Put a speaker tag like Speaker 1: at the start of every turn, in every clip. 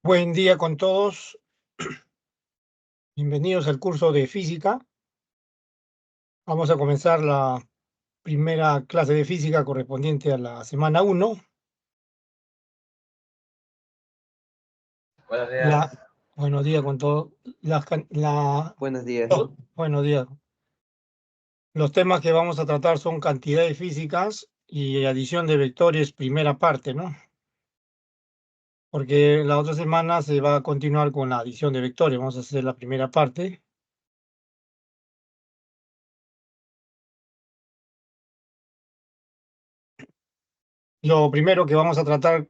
Speaker 1: Buen día con todos. Bienvenidos al curso de física. Vamos a comenzar la primera clase de física correspondiente a la semana 1.
Speaker 2: Buenos días.
Speaker 1: Buenos días con todos.
Speaker 2: Buenos días.
Speaker 1: Buenos días. Los temas que vamos a tratar son cantidades físicas y adición de vectores, primera parte, ¿no? Porque la otra semana se va a continuar con la adición de vectores. Vamos a hacer la primera parte. Lo primero que vamos a tratar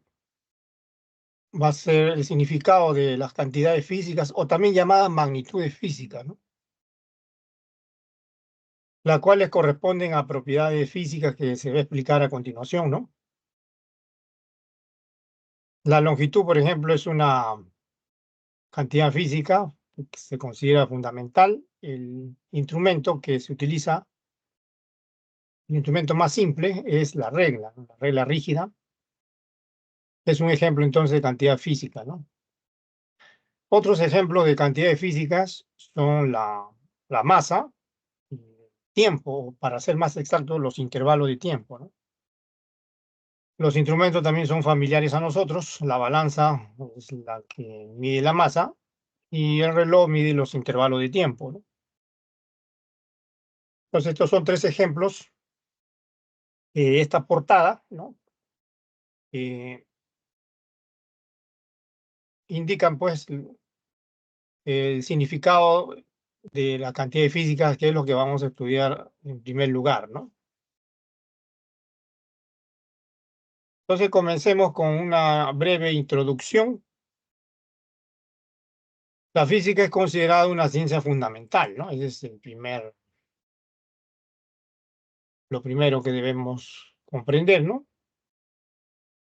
Speaker 1: va a ser el significado de las cantidades físicas, o también llamadas magnitudes físicas, ¿no? Las cuales corresponden a propiedades físicas que se va a explicar a continuación, ¿no? La longitud, por ejemplo, es una cantidad física que se considera fundamental. El instrumento que se utiliza, el instrumento más simple, es la regla, ¿no? La regla rígida. Es un ejemplo entonces de cantidad física, ¿no? Otros ejemplos de cantidades físicas son la masa, tiempo, para ser más exactos, los intervalos de tiempo, ¿no? Los instrumentos también son familiares a nosotros. La balanza es la que mide la masa y el reloj mide los intervalos de tiempo, ¿no? Entonces, estos son tres ejemplos de esta portada, ¿no? Indican, pues, el significado de la cantidad de físicas, que es lo que vamos a estudiar en primer lugar, ¿no? Entonces, comencemos con una breve introducción. La física es considerada una ciencia fundamental, ¿no? Ese es lo primero que debemos comprender, ¿no?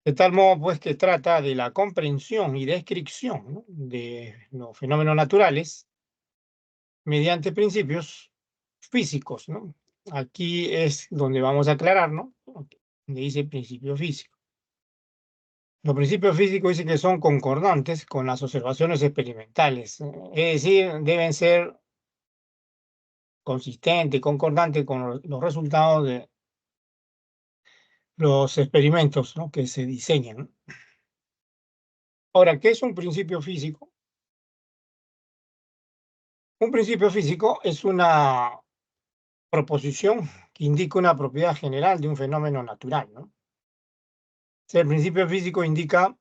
Speaker 1: De tal modo, pues, que trata de la comprensión y descripción, ¿no?, de los fenómenos naturales mediante principios físicos, ¿no? Aquí es donde vamos a aclarar, ¿no? Donde dice principio físico. Los principios físicos dicen que son concordantes con las observaciones experimentales, es decir, deben ser consistentes, concordantes con los resultados de los experimentos, ¿no?, que se diseñan, ¿no? Ahora, ¿qué es un principio físico? Un principio físico es una proposición que indica una propiedad general de un fenómeno natural, ¿no? O sea, el principio físico indica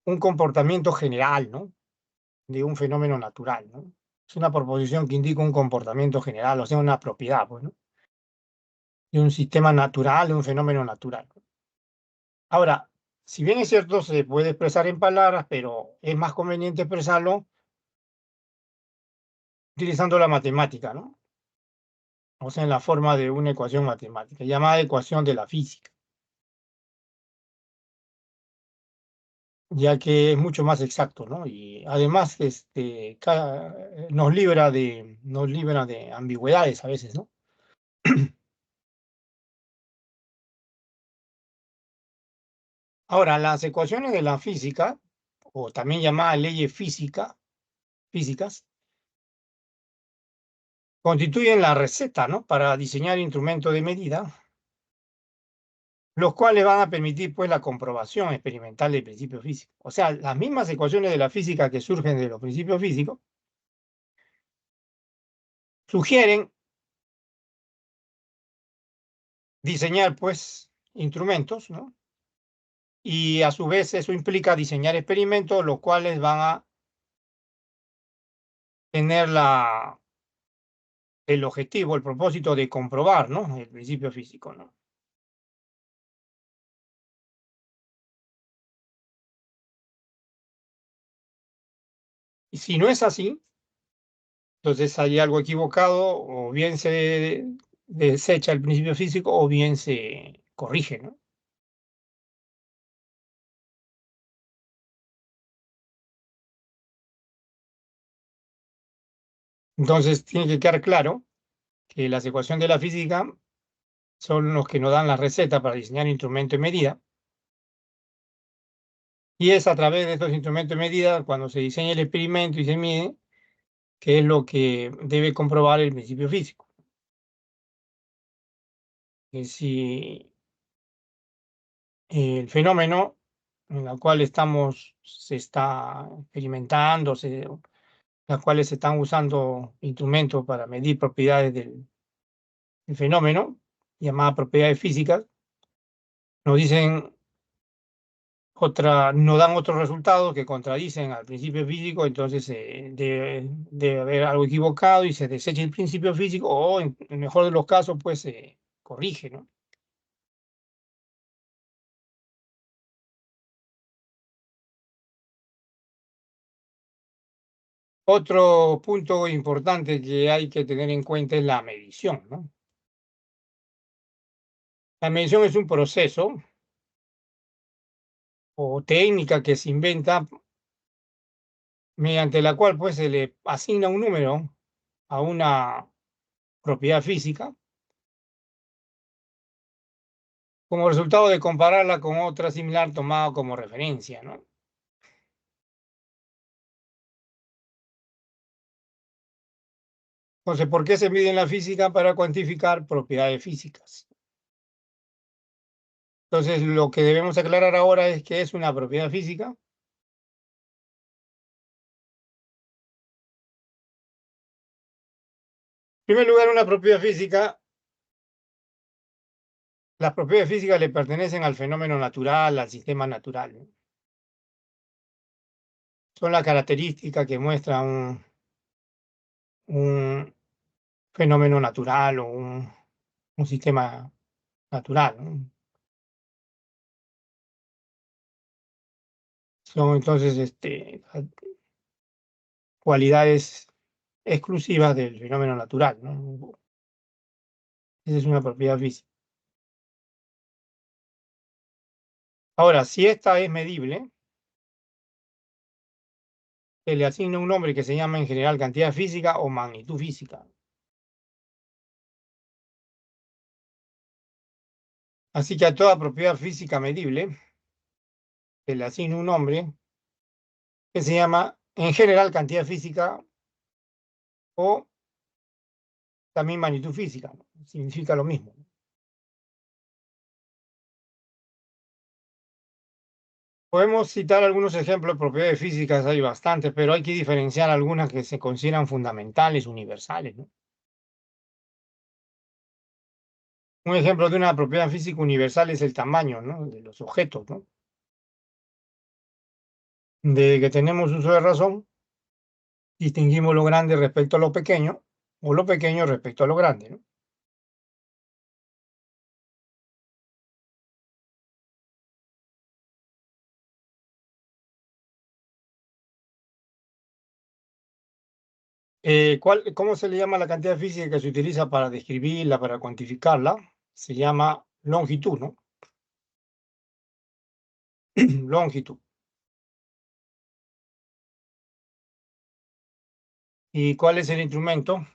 Speaker 1: un comportamiento general, ¿no?, de un fenómeno natural, ¿no? Es una proposición que indica un comportamiento general, o sea, una propiedad, pues, ¿no?, de un sistema natural, de un fenómeno natural. Ahora, si bien es cierto, se puede expresar en palabras, pero es más conveniente expresarlo utilizando la matemática, ¿no? O sea, en la forma de una ecuación matemática, llamada ecuación de la física, ya que es mucho más exacto, ¿no? Y además, nos libra de ambigüedades a veces, ¿no? Ahora, las ecuaciones de la física, o también llamadas físicas, constituyen la receta, ¿no?, para diseñar instrumentos de medida, los cuales van a permitir, pues, la comprobación experimental del principio físico. O sea, las mismas ecuaciones de la física que surgen de los principios físicos sugieren diseñar, pues, instrumentos, ¿no? Y a su vez eso implica diseñar experimentos, los cuales van a tener el objetivo, el propósito de comprobar, ¿no?, el principio físico, ¿no? Y si no es así, entonces hay algo equivocado, o bien se desecha el principio físico, o bien se corrige, ¿no? Entonces tiene que quedar claro que las ecuaciones de la física son los que nos dan la receta para diseñar instrumentos de medida, Y es a través de estos instrumentos de medida, cuando se diseña el experimento y se mide, que es lo que debe comprobar el principio físico. Que si el fenómeno en el cual se está experimentando, las cuales se están usando instrumentos para medir propiedades del fenómeno, llamadas propiedades físicas, nos dicen nos dan otros resultados que contradicen al principio físico, entonces debe haber algo equivocado y se desecha el principio físico, o en el mejor de los casos, pues se corrige, ¿no? Otro punto importante que hay que tener en cuenta es la medición, ¿no? La medición es un proceso o técnica que se inventa mediante la cual pues se le asigna un número a una propiedad física como resultado de compararla con otra similar tomada como referencia, ¿no? Entonces, ¿por qué se mide en la física? Para cuantificar propiedades físicas. Entonces, lo que debemos aclarar ahora es qué es una propiedad física. En primer lugar, una propiedad física, las propiedades físicas le pertenecen al fenómeno natural, al sistema natural, ¿no? Son las características que muestra un fenómeno natural o un sistema natural, ¿no? Son entonces cualidades exclusivas del fenómeno natural, ¿no? Esa es una propiedad física. Ahora, si esta es medible, se le asigna un nombre que se llama en general cantidad física o magnitud física. Así que a toda propiedad física medible se le asigna un nombre que se llama en general cantidad física o también magnitud física, ¿no? Significa lo mismo. Podemos citar algunos ejemplos de propiedades físicas, hay bastantes, pero hay que diferenciar algunas que se consideran fundamentales, universales, ¿no? Un ejemplo de una propiedad física universal es el tamaño, ¿no?, de los objetos, ¿no? Desde que tenemos uso de razón, distinguimos lo grande respecto a lo pequeño o lo pequeño respecto a lo grande, ¿no? ¿Cómo se le llama la cantidad física que se utiliza para describirla, para cuantificarla? Se llama longitud, ¿no? Longitud. ¿Y cuál es el instrumento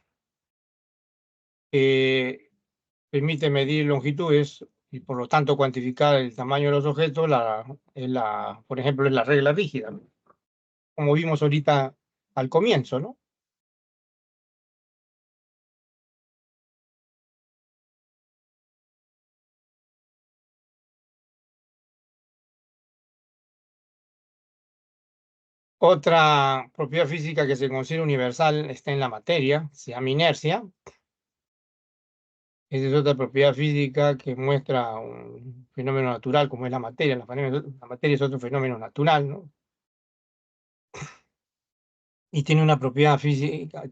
Speaker 1: que permite medir longitudes y por lo tanto cuantificar el tamaño de los objetos? Por ejemplo, es la regla rígida, ¿no?, como vimos ahorita al comienzo, ¿no? Otra propiedad física que se considera universal está en la materia, se llama inercia. Esa es otra propiedad física que muestra un fenómeno natural como es la materia. La materia es otro fenómeno natural, ¿no? Y tiene una propiedad física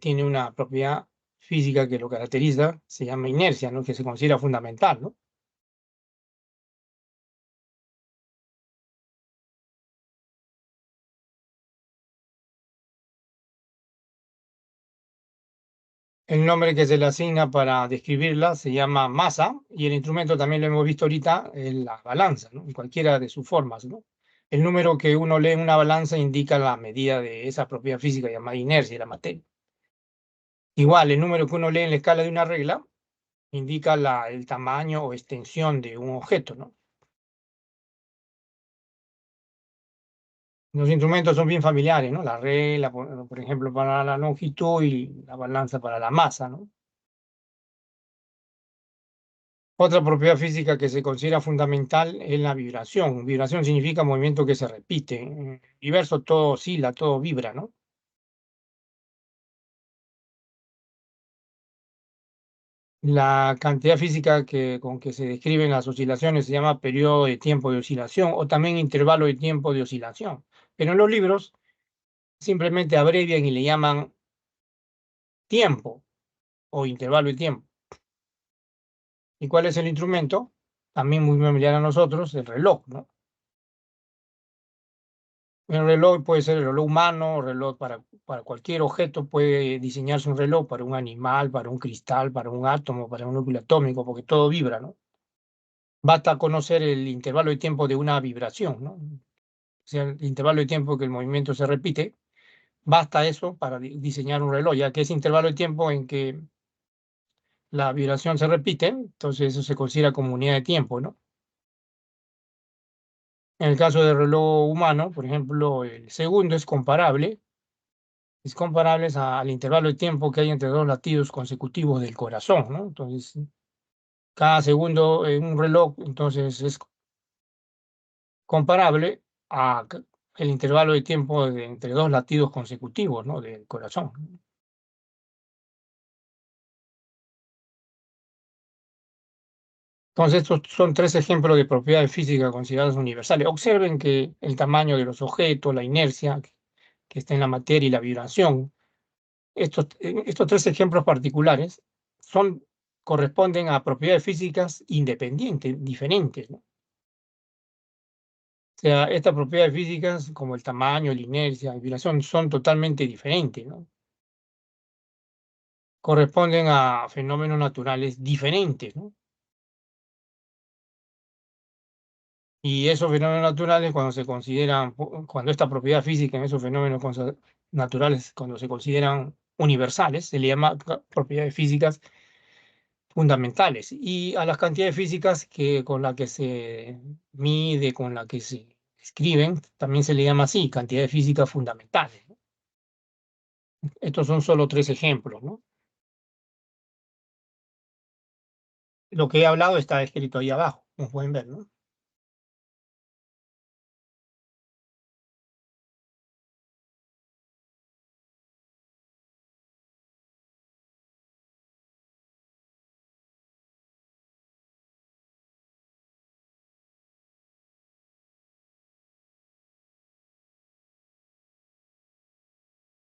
Speaker 1: que lo caracteriza, se llama inercia, ¿no?, que se considera fundamental, ¿no? El nombre que se le asigna para describirla se llama masa, y el instrumento también lo hemos visto ahorita, es la balanza, ¿no?, en cualquiera de sus formas, ¿no? El número que uno lee en una balanza indica la medida de esa propiedad física llamada inercia de la materia. Igual, el número que uno lee en la escala de una regla indica el tamaño o extensión de un objeto, ¿no? Los instrumentos son bien familiares, ¿no? La regla, por ejemplo, para la longitud y la balanza para la masa, ¿no? Otra propiedad física que se considera fundamental es la vibración. Vibración significa movimiento que se repite. En el universo todo oscila, todo vibra, ¿no? La cantidad física con que se describen las oscilaciones se llama periodo de tiempo de oscilación o también intervalo de tiempo de oscilación. Pero en los libros simplemente abrevian y le llaman tiempo o intervalo de tiempo. ¿Y cuál es el instrumento? También muy familiar a nosotros, el reloj, ¿no? El reloj puede ser el reloj humano, reloj para cualquier objeto, puede diseñarse un reloj para un animal, para un cristal, para un átomo, para un núcleo atómico, porque todo vibra, ¿no? Basta conocer el intervalo de tiempo de una vibración, ¿no? O sea, el intervalo de tiempo que el movimiento se repite, basta eso para diseñar un reloj, ya que ese intervalo de tiempo en que la vibración se repite, entonces eso se considera como unidad de tiempo, ¿no? En el caso del reloj humano, por ejemplo, el segundo es comparable al intervalo de tiempo que hay entre dos latidos consecutivos del corazón, ¿no? Entonces, cada segundo en un reloj, entonces es comparable a el intervalo de tiempo entre dos latidos consecutivos, ¿no? Del corazón. Entonces, estos son tres ejemplos de propiedades físicas consideradas universales. Observen que el tamaño de los objetos, la inercia que está en la materia y la vibración. Estos tres ejemplos particulares corresponden a propiedades físicas independientes, diferentes, ¿no? O sea, estas propiedades físicas, como el tamaño, la inercia, la vibración, son totalmente diferentes, ¿no? Corresponden a fenómenos naturales diferentes, ¿no? Y esos fenómenos naturales, cuando se consideran, cuando esta propiedad física en esos fenómenos naturales, cuando se consideran universales, se le llama propiedades físicas fundamentales. Y a las cantidades físicas con las que se mide, con las que se escriben, también se le llama así, cantidades físicas fundamentales, ¿no? Estos son solo tres ejemplos, ¿no? Lo que he hablado está escrito ahí abajo, como pueden ver, ¿no?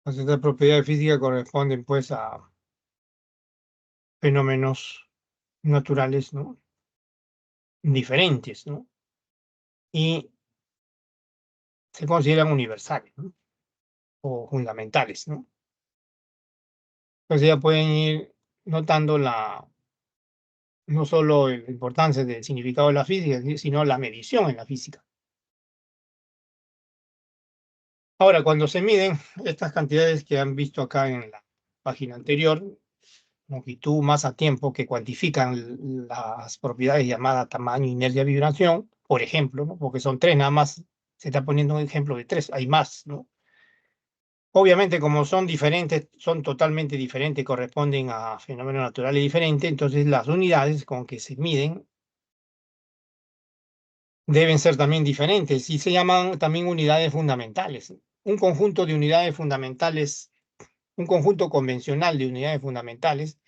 Speaker 1: Entonces, estas propiedades físicas corresponden, pues, a fenómenos naturales, ¿no? Diferentes, ¿no? Y se consideran universales, ¿no? O fundamentales, ¿no? Entonces ya pueden ir notando no solo la importancia del significado de la física, sino la medición en la física. Ahora, cuando se miden estas cantidades que han visto acá en la página anterior, longitud, masa, tiempo, que cuantifican las propiedades llamadas tamaño, inercia, vibración, por ejemplo, ¿no? Porque son tres, nada más se está poniendo un ejemplo de tres, hay más, ¿no? Obviamente, como son diferentes, son totalmente diferentes, corresponden a fenómenos naturales diferentes, entonces las unidades con que se miden deben ser también diferentes y se llaman también unidades fundamentales. Un conjunto de unidades fundamentales, un conjunto convencional de unidades fundamentales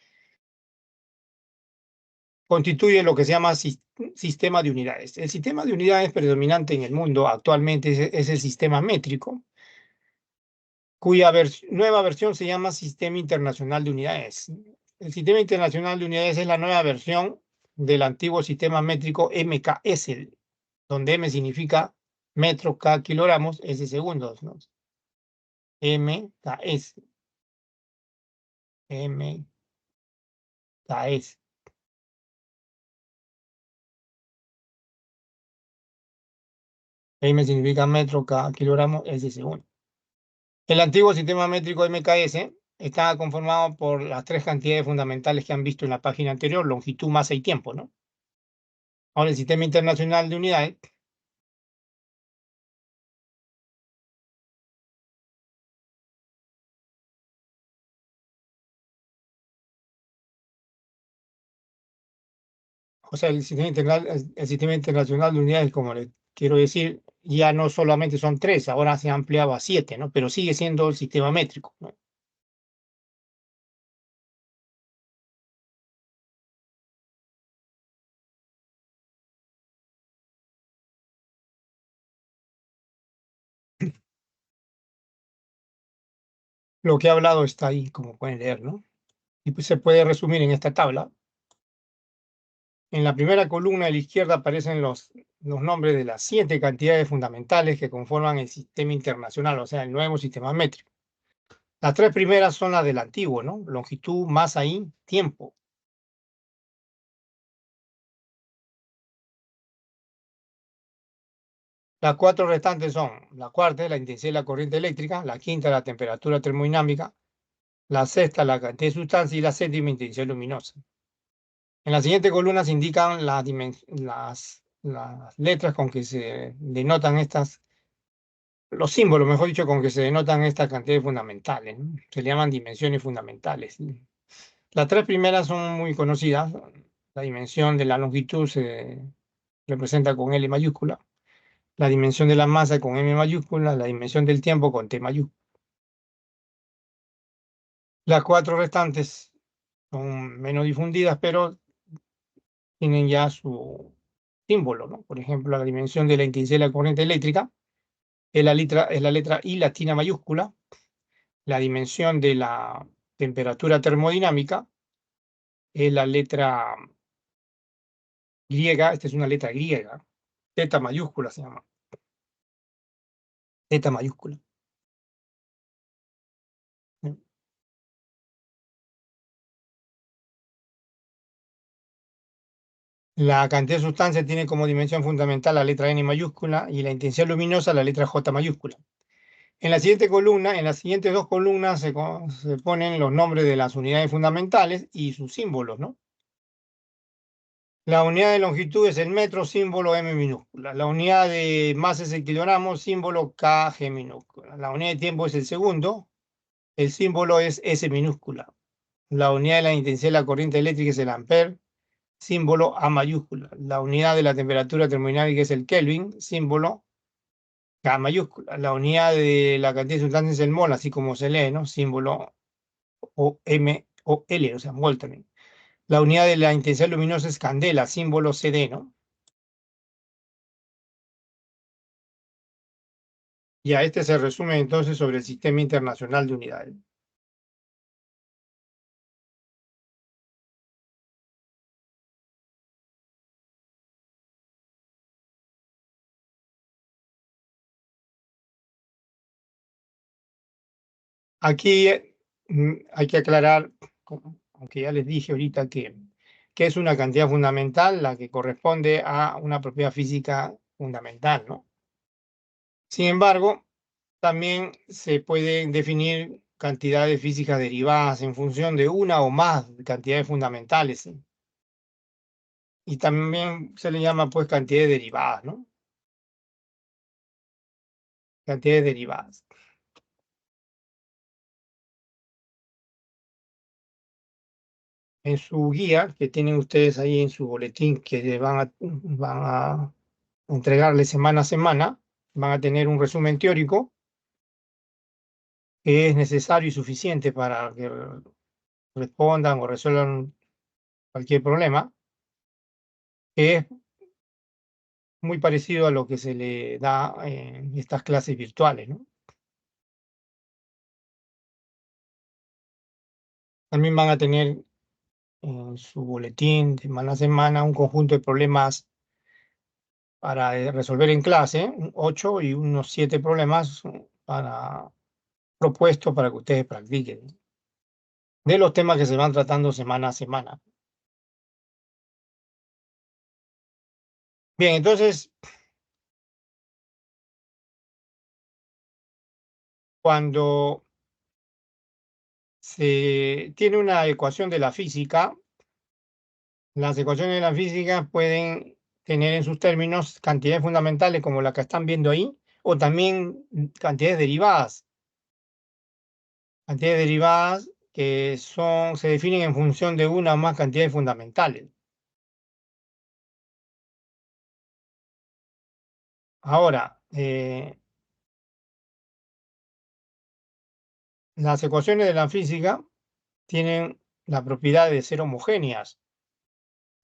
Speaker 1: constituye lo que se llama sistema de unidades. El sistema de unidades predominante en el mundo actualmente es el sistema métrico, cuya nueva versión se llama Sistema Internacional de Unidades. El Sistema Internacional de Unidades es la nueva versión del antiguo sistema métrico MKS, donde M significa metro, K kilogramos, S segundos, ¿no? MKS, MKS. M significa metro, K kilogramos, S segundos. El antiguo sistema métrico MKS está conformado por las tres cantidades fundamentales que han visto en la página anterior, longitud, masa y tiempo, ¿no? Ahora el Sistema Internacional de Unidades o sea, el sistema internacional de unidades, como le quiero decir, ya no solamente son 3, ahora se ha ampliado a 7, ¿no? Pero sigue siendo el sistema métrico, ¿no? Lo que he hablado está ahí, como pueden leer, ¿no? Y pues se puede resumir en esta tabla. En la primera columna a la izquierda aparecen los nombres de las 7 cantidades fundamentales que conforman el sistema internacional, o sea, el nuevo sistema métrico. Las 3 primeras son las del antiguo, ¿no? Longitud, masa y tiempo. Las 4 restantes son: la cuarta, la intensidad de la corriente eléctrica; la quinta, la temperatura termodinámica; la sexta, la cantidad de sustancia; y la séptima, intensidad luminosa. En la siguiente columna se indican las letras con que se denotan los símbolos, mejor dicho, con que se denotan estas cantidades fundamentales, ¿no? Se le llaman dimensiones fundamentales. Las 3 primeras son muy conocidas. La dimensión de la longitud se representa con L mayúscula, la dimensión de la masa con M mayúscula, la dimensión del tiempo con T mayúscula. Las 4 restantes son menos difundidas, pero tienen ya su símbolo, ¿no? Por ejemplo, la dimensión de la intensidad de la corriente eléctrica es la letra I latina mayúscula; la dimensión de la temperatura termodinámica es la letra griega, esta es una letra griega, Z mayúscula se llama, Z mayúscula. La cantidad de sustancia tiene como dimensión fundamental la letra N mayúscula y la intensidad luminosa la letra J mayúscula. En la siguiente columna, en las siguientes 2 columnas se ponen los nombres de las unidades fundamentales y sus símbolos, ¿no? La unidad de longitud es el metro, símbolo M minúscula. La unidad de masa es el kilogramo, símbolo KG minúscula. La unidad de tiempo es el segundo, el símbolo es S minúscula. La unidad de la intensidad de la corriente eléctrica es el amper, símbolo A mayúscula. La unidad de la temperatura termodinámica es el Kelvin, símbolo K mayúscula. La unidad de la cantidad de sustancia es el mol, así como se lee, ¿no? Símbolo M o L, o sea, mol también. La unidad de la intensidad luminosa es candela, símbolo CD, ¿no? Ya, este se resume entonces sobre el Sistema Internacional de Unidades. Aquí hay que aclarar, aunque ya les dije ahorita que es una cantidad fundamental la que corresponde a una propiedad física fundamental, ¿no? Sin embargo, también se pueden definir cantidades físicas derivadas en función de una o más cantidades fundamentales, ¿sí? Y también se le llama pues cantidades derivadas, ¿no? Cantidades derivadas. En su guía que tienen ustedes ahí en su boletín que van a entregarle semana a semana, van a tener un resumen teórico que es necesario y suficiente para que respondan o resuelvan cualquier problema, que es muy parecido a lo que se le da en estas clases virtuales, ¿no? También van a tener en su boletín de semana a semana un conjunto de problemas para resolver en clase, 8 y unos 7 problemas propuestos para que ustedes practiquen, ¿no? De los temas que se van tratando semana a semana. Bien, entonces, cuando se tiene una ecuación de la física, las ecuaciones de la física pueden tener en sus términos cantidades fundamentales como la que están viendo ahí, o también cantidades derivadas. Cantidades derivadas que se definen en función de una o más cantidades fundamentales. Ahora, las ecuaciones de la física tienen la propiedad de ser homogéneas.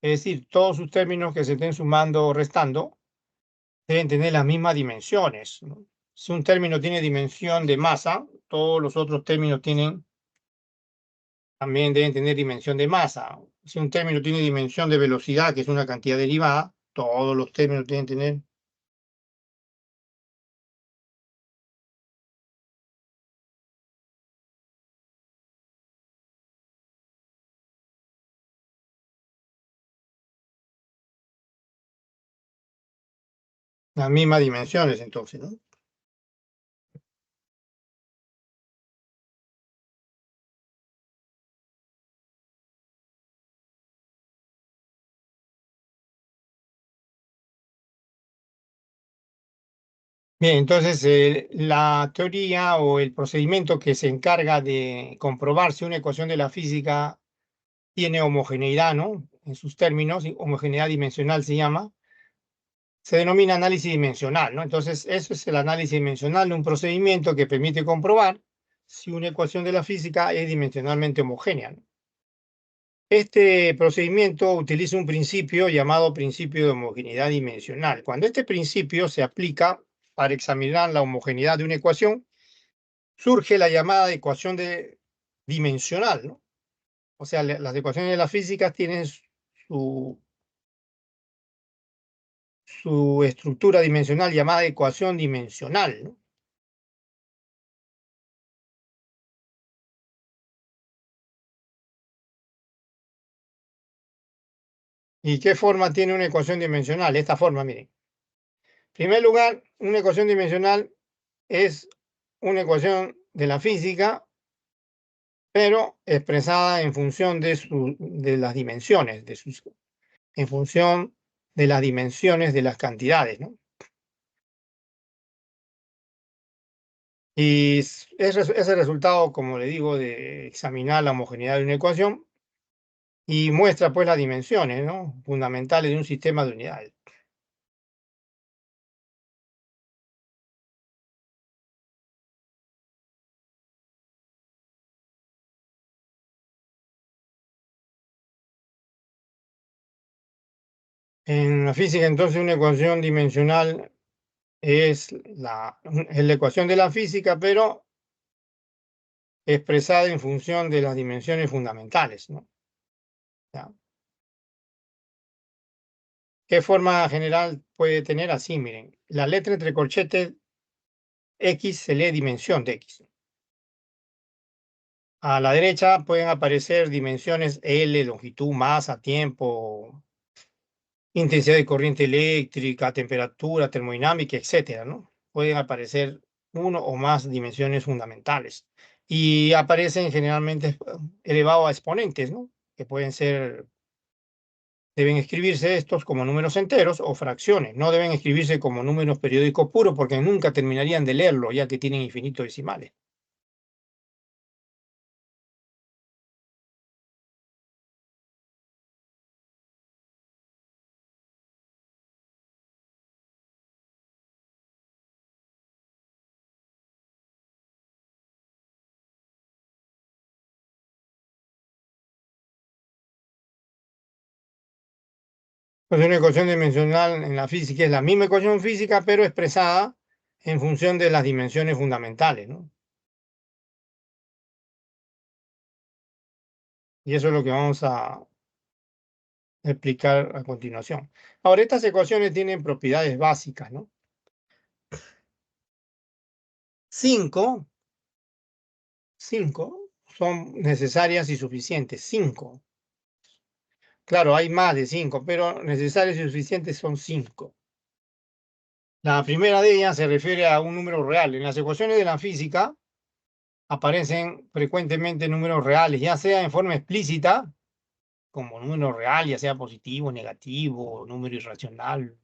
Speaker 1: Es decir, todos sus términos que se estén sumando o restando deben tener las mismas dimensiones, ¿no? Si un término tiene dimensión de masa, todos los otros términos también deben tener dimensión de masa. Si un término tiene dimensión de velocidad, que es una cantidad derivada, todos los términos deben tener las mismas dimensiones, entonces, ¿no? Bien, entonces la teoría o el procedimiento que se encarga de comprobar si una ecuación de la física tiene homogeneidad, ¿no? En sus términos, homogeneidad dimensional se llama, se denomina análisis dimensional, ¿no? Entonces, eso es el análisis dimensional de un procedimiento que permite comprobar si una ecuación de la física es dimensionalmente homogénea, ¿no? Este procedimiento utiliza un principio llamado principio de homogeneidad dimensional. Cuando este principio se aplica para examinar la homogeneidad de una ecuación, surge la llamada ecuación dimensional, ¿no? O sea, las ecuaciones de la física tienen su estructura dimensional llamada ecuación dimensional, ¿no? ¿Y qué forma tiene una ecuación dimensional? Esta forma, miren. En primer lugar, una ecuación dimensional es una ecuación de la física, pero expresada en función de las dimensiones, en función de las dimensiones de las cantidades, ¿no? Y ese resultado, como le digo, de examinar la homogeneidad de una ecuación y muestra pues las dimensiones, ¿no?, fundamentales de un sistema de unidades. En la física, entonces, una ecuación dimensional es la ecuación de la física, pero expresada en función de las dimensiones fundamentales, ¿no? ¿Ya? ¿Qué forma general puede tener? Así, miren, la letra entre corchetes X se lee dimensión de X. A la derecha pueden aparecer dimensiones L, longitud, masa, tiempo, intensidad de corriente eléctrica, temperatura, termodinámica, etcétera, ¿no? Pueden aparecer uno o más dimensiones fundamentales y aparecen generalmente elevados a exponentes, ¿no? Que deben escribirse estos como números enteros o fracciones, no deben escribirse como números periódicos puros porque nunca terminarían de leerlo, ya que tienen infinitos decimales. Pues una ecuación dimensional en la física es la misma ecuación física, pero expresada en función de las dimensiones fundamentales, ¿no? Y eso es lo que vamos a explicar a continuación. Ahora, estas ecuaciones tienen propiedades básicas, ¿no? 5 son necesarias y suficientes. 5. Claro, hay más de 5, pero necesarias y suficientes son 5. La primera de ellas se refiere a un número real. En las ecuaciones de la física aparecen frecuentemente números reales, ya sea en forma explícita, como número real, ya sea positivo, negativo, número irracional,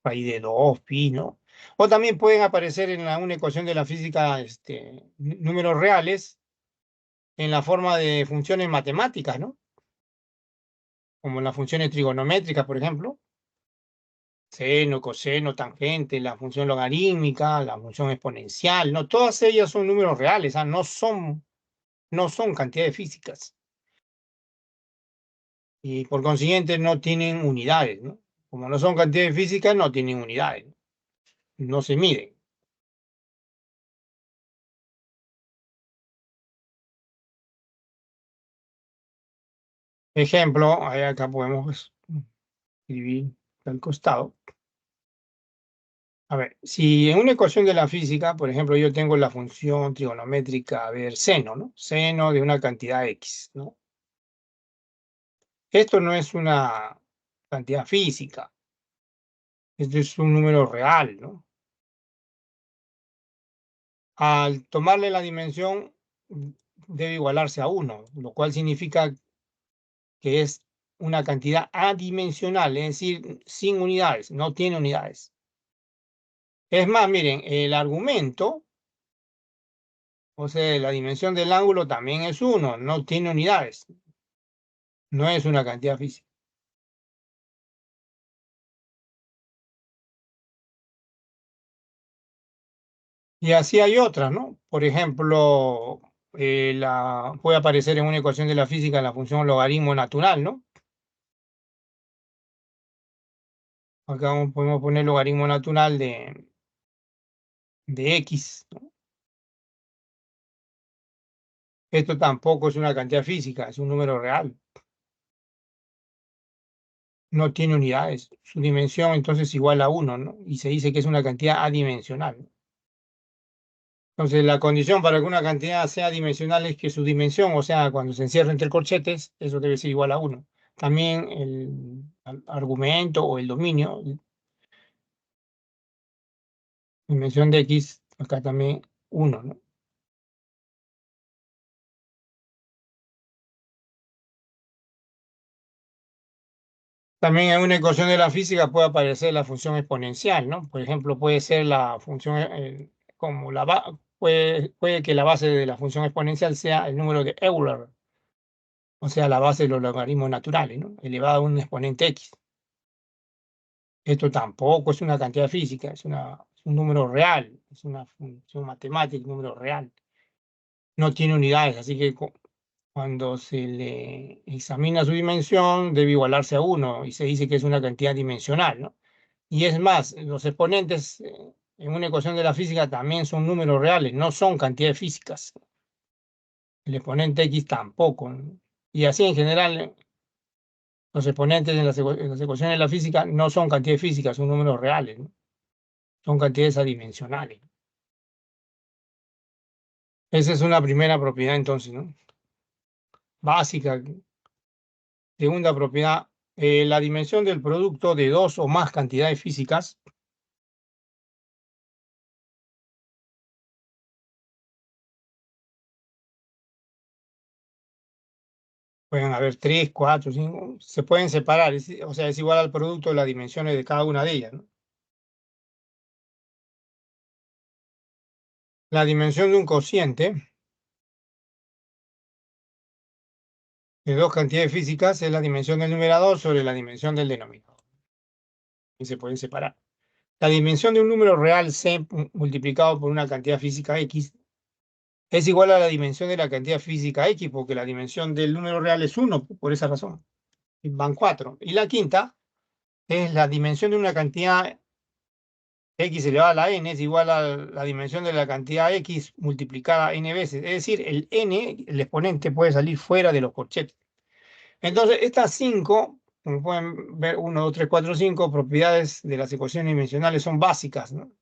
Speaker 1: raíz de 2, pi, ¿no? O también pueden aparecer en una ecuación de la física números reales en la forma de funciones matemáticas, ¿no? Como las funciones trigonométricas, por ejemplo. seno, coseno, tangente, la función logarítmica, la función exponencial, no, todas ellas son números reales, no son cantidades físicas. Y por consiguiente no tienen unidades, ¿no? Como no son cantidades físicas, no tienen unidades, no se miden. Ejemplo, acá podemos escribir al costado. A ver, si en una ecuación de la física, por ejemplo, yo tengo la función trigonométrica, a ver, seno, ¿no? Seno de una cantidad X, ¿no? Esto no es una cantidad física, esto es un número real, ¿no? Al tomarle la dimensión, debe igualarse a 1, lo cual significa que es una cantidad adimensional, es decir, sin unidades, no tiene unidades. Es más, miren, el argumento, o sea, la dimensión del ángulo también es 1, no tiene unidades, no es una cantidad física. Y así hay otras, ¿no? Por ejemplo, puede aparecer en una ecuación de la física la función logaritmo natural, ¿no? Acá podemos poner logaritmo natural de X, ¿no? Esto tampoco es una cantidad física, es un número real. No tiene unidades. Su dimensión entonces es igual a 1, ¿no? Y se dice que es una cantidad adimensional, ¿no? Entonces, la condición para que una cantidad sea dimensional es que su dimensión, o sea, cuando se encierra entre corchetes, eso debe ser igual a 1. También el argumento o el dominio, dimensión de X, acá también 1, ¿no? También en una ecuación de la física puede aparecer la función exponencial, ¿no? Por ejemplo, puede ser la función, como puede que la base de la función exponencial sea el número de Euler, o sea, la base de los logaritmos naturales, ¿no? Elevado a un exponente X. Esto tampoco es una cantidad física, es un número real, es una función matemática, un número real. No tiene unidades, así que cuando se le examina su dimensión, debe igualarse a 1 y se dice que es una cantidad dimensional, ¿no? Y es más, los exponentes en una ecuación de la física también son números reales, no son cantidades físicas. El exponente X tampoco, ¿no? Y así en general, los exponentes en las ecuaciones de la física no son cantidades físicas, son números reales, ¿no? Son cantidades adimensionales. Esa es una primera propiedad entonces, ¿no? Básica. Segunda propiedad, la dimensión del producto de dos o más cantidades físicas, pueden haber 3, 4, 5, se pueden separar, o sea, es igual al producto de las dimensiones de cada una de ellas, ¿no? La dimensión de un cociente de dos cantidades físicas es la dimensión del numerador sobre la dimensión del denominador, y se pueden separar. La dimensión de un número real C multiplicado por una cantidad física X es igual a la dimensión de la cantidad física X, porque la dimensión del número real es 1, por esa razón. Y van 4. Y la quinta es la dimensión de una cantidad X elevada a la n es igual a la dimensión de la cantidad X multiplicada n veces. Es decir, el n, el exponente, puede salir fuera de los corchetes. Entonces, estas 5, como pueden ver, 1, 2, 3, 4, 5 propiedades de las ecuaciones dimensionales son básicas, ¿no?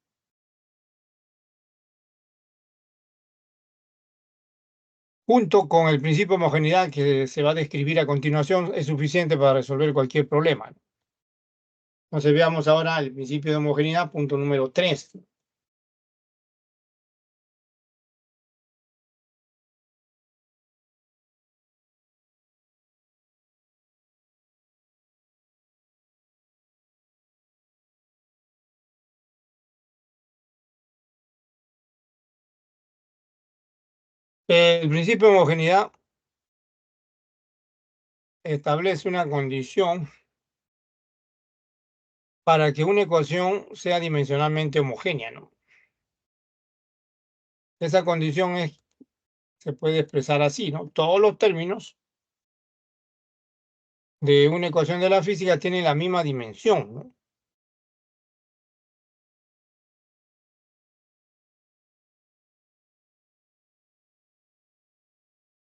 Speaker 1: Junto con el principio de homogeneidad que se va a describir a continuación, es suficiente para resolver cualquier problema, ¿no? Entonces veamos ahora el principio de homogeneidad, punto número 3. El principio de homogeneidad establece una condición para que una ecuación sea dimensionalmente homogénea, ¿no? Esa condición se puede expresar así, ¿no? Todos los términos de una ecuación de la física tienen la misma dimensión, ¿no?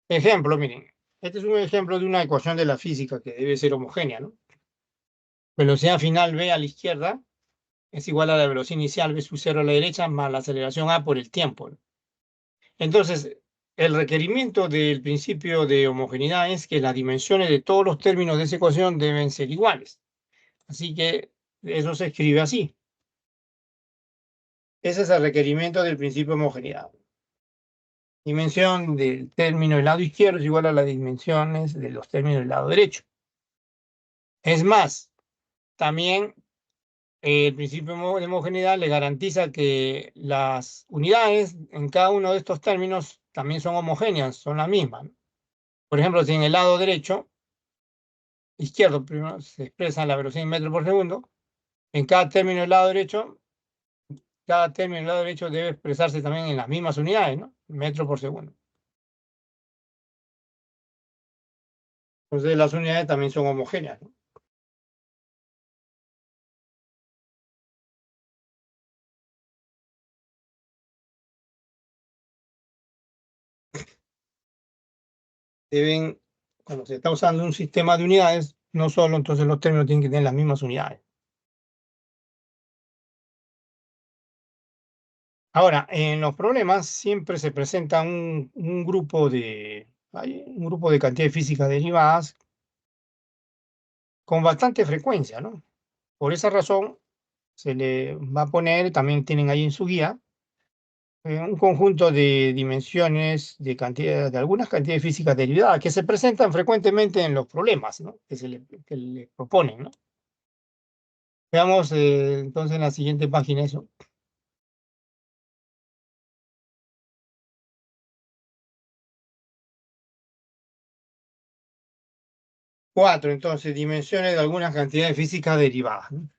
Speaker 1: Ejemplo, miren, este es un ejemplo de una ecuación de la física que debe ser homogénea, ¿no? Velocidad final v a la izquierda es igual a la velocidad inicial v sub 0 a la derecha más la aceleración a por el tiempo, ¿no? Entonces, el requerimiento del principio de homogeneidad es que las dimensiones de todos los términos de esa ecuación deben ser iguales. Así que eso se escribe así. Ese es el requerimiento del principio de homogeneidad. Dimensión del término del lado izquierdo es igual a las dimensiones de los términos del lado derecho. Es más, también el principio de homogeneidad le garantiza que las unidades en cada uno de estos términos también son homogéneas, son las mismas, ¿no? Por ejemplo, si en el lado derecho, izquierdo, primero se expresa la velocidad en metros por segundo, en cada término del lado derecho, cada término del lado derecho debe expresarse también en las mismas unidades, ¿no? Metros por segundo. Entonces las unidades también son homogéneas, ¿no? Cuando se está usando un sistema de unidades, no solo entonces los términos tienen que tener las mismas unidades. Ahora, en los problemas siempre se presenta un grupo de cantidades físicas derivadas con bastante frecuencia, ¿no? Por esa razón, se le va a poner, también tienen ahí en su guía, un conjunto de dimensiones de algunas cantidades físicas derivadas que se presentan frecuentemente en los problemas, ¿no? Que le proponen, ¿no? Veamos entonces en la siguiente página eso. 4, entonces, dimensiones de algunas cantidades físicas derivadas, ¿no?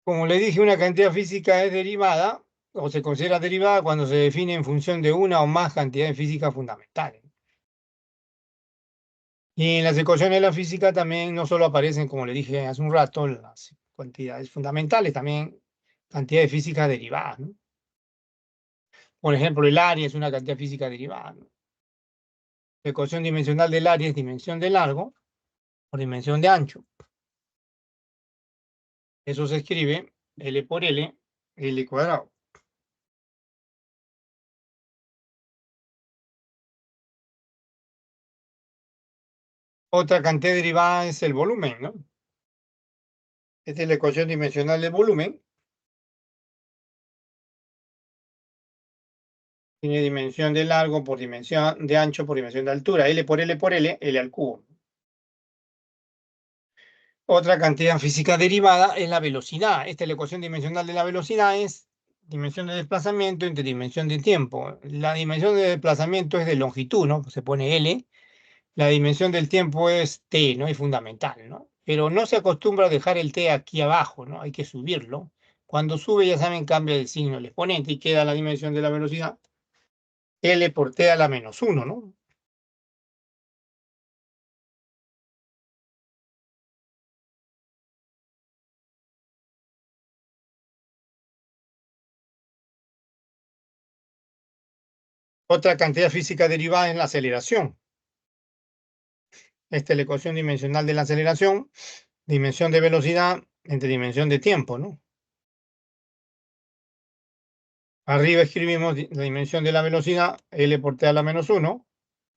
Speaker 1: Como le dije, una cantidad física es derivada o se considera derivada cuando se define en función de una o más cantidades físicas fundamentales. Y en las ecuaciones de la física también no solo aparecen, como le dije hace un rato, las cantidades fundamentales, también cantidades físicas derivadas, ¿no? Por ejemplo, el área es una cantidad física derivada, ¿no? La ecuación dimensional del área es dimensión de largo por dimensión de ancho. Eso se escribe L por L cuadrado. Otra cantidad derivada es el volumen, ¿no? Esta es la ecuación dimensional del volumen. Tiene dimensión de largo por dimensión de ancho por dimensión de altura. L por L, L al cubo. Otra cantidad física derivada es la velocidad. Esta es la ecuación dimensional de la velocidad, es dimensión de desplazamiento entre dimensión de tiempo. La dimensión de desplazamiento es de longitud, ¿no? Se pone L. La dimensión del tiempo es T, ¿no? Es fundamental, ¿no? Pero no se acostumbra a dejar el T aquí abajo, ¿no? Hay que subirlo. Cuando sube, ya saben, cambia el signo del exponente y queda la dimensión de la velocidad L por T a la menos 1, ¿no? Otra cantidad física derivada es la aceleración. Esta es la ecuación dimensional de la aceleración, dimensión de velocidad entre dimensión de tiempo, ¿no? Arriba escribimos la dimensión de la velocidad, L por T a la menos 1,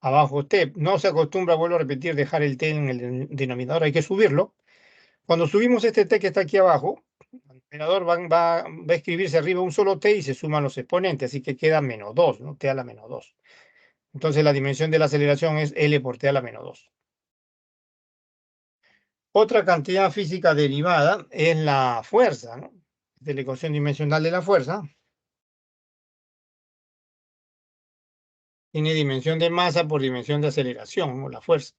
Speaker 1: abajo T. No se acostumbra, vuelvo a repetir, dejar el T en el denominador, hay que subirlo. Cuando subimos este T que está aquí abajo, el numerador va a escribirse arriba un solo T y se suman los exponentes, así que queda menos 2, ¿no? T a la menos 2. Entonces la dimensión de la aceleración es L por T a la menos 2. Otra cantidad física derivada es la fuerza, ¿no? De la ecuación dimensional de la fuerza. Tiene dimensión de masa por dimensión de aceleración, o la fuerza.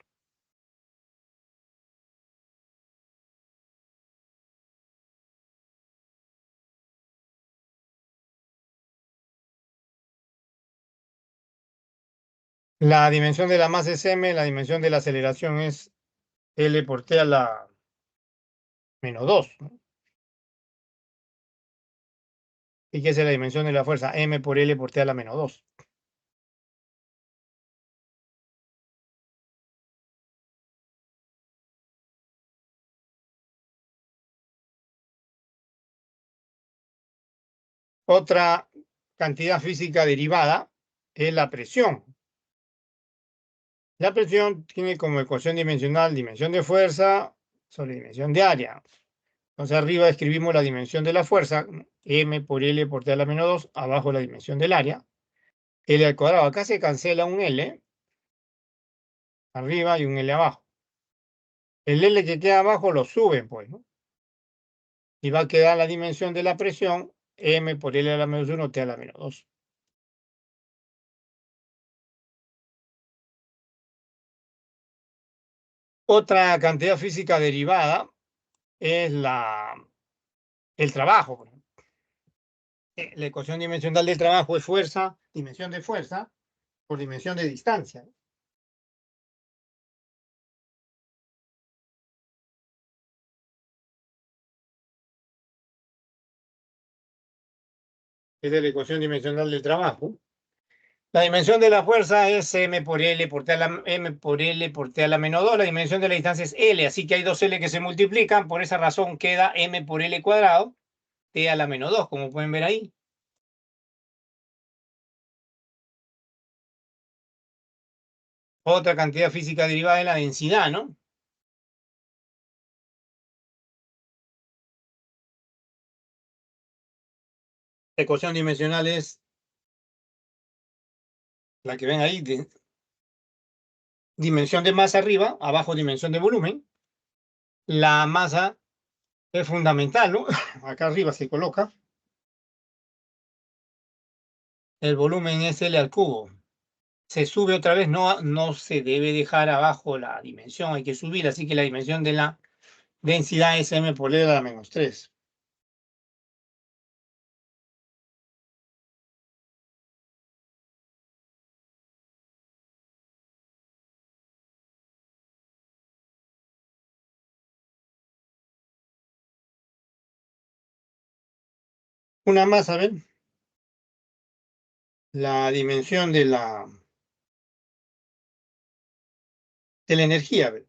Speaker 1: La dimensión de la masa es m, la dimensión de la aceleración es L por T a la menos 2, ¿no? ¿Y qué es la dimensión de la fuerza? M por L por T a la menos 2. Otra cantidad física derivada es la presión. La presión tiene como ecuación dimensional dimensión de fuerza sobre dimensión de área. Entonces arriba escribimos la dimensión de la fuerza, M por L por T a la menos 2, abajo la dimensión del área. L al cuadrado, acá se cancela un L arriba y un L abajo. El L que queda abajo lo suben, pues, ¿no? Y va a quedar la dimensión de la presión, M por L a la menos 1, T a la menos 2. Otra cantidad física derivada es el trabajo, por ejemplo. La ecuación dimensional del trabajo es fuerza, dimensión de fuerza, por dimensión de distancia. Esa es la ecuación dimensional del trabajo. La dimensión de la fuerza es m por L por T a la, m por L por T a la menos 2. La dimensión de la distancia es L, así que hay dos L que se multiplican. Por esa razón queda m por L cuadrado T a la menos 2, como pueden ver ahí. Otra cantidad física derivada de la densidad, ¿no? La ecuación dimensional es la que ven ahí, dimensión de masa arriba, abajo dimensión de volumen. La masa es fundamental, ¿no? Acá arriba se coloca. El volumen es L al cubo. Se sube otra vez, no se debe dejar abajo la dimensión, hay que subir, así que la dimensión de la densidad es m por L a la menos 3. Una más, a ver, la dimensión de la energía, a ver.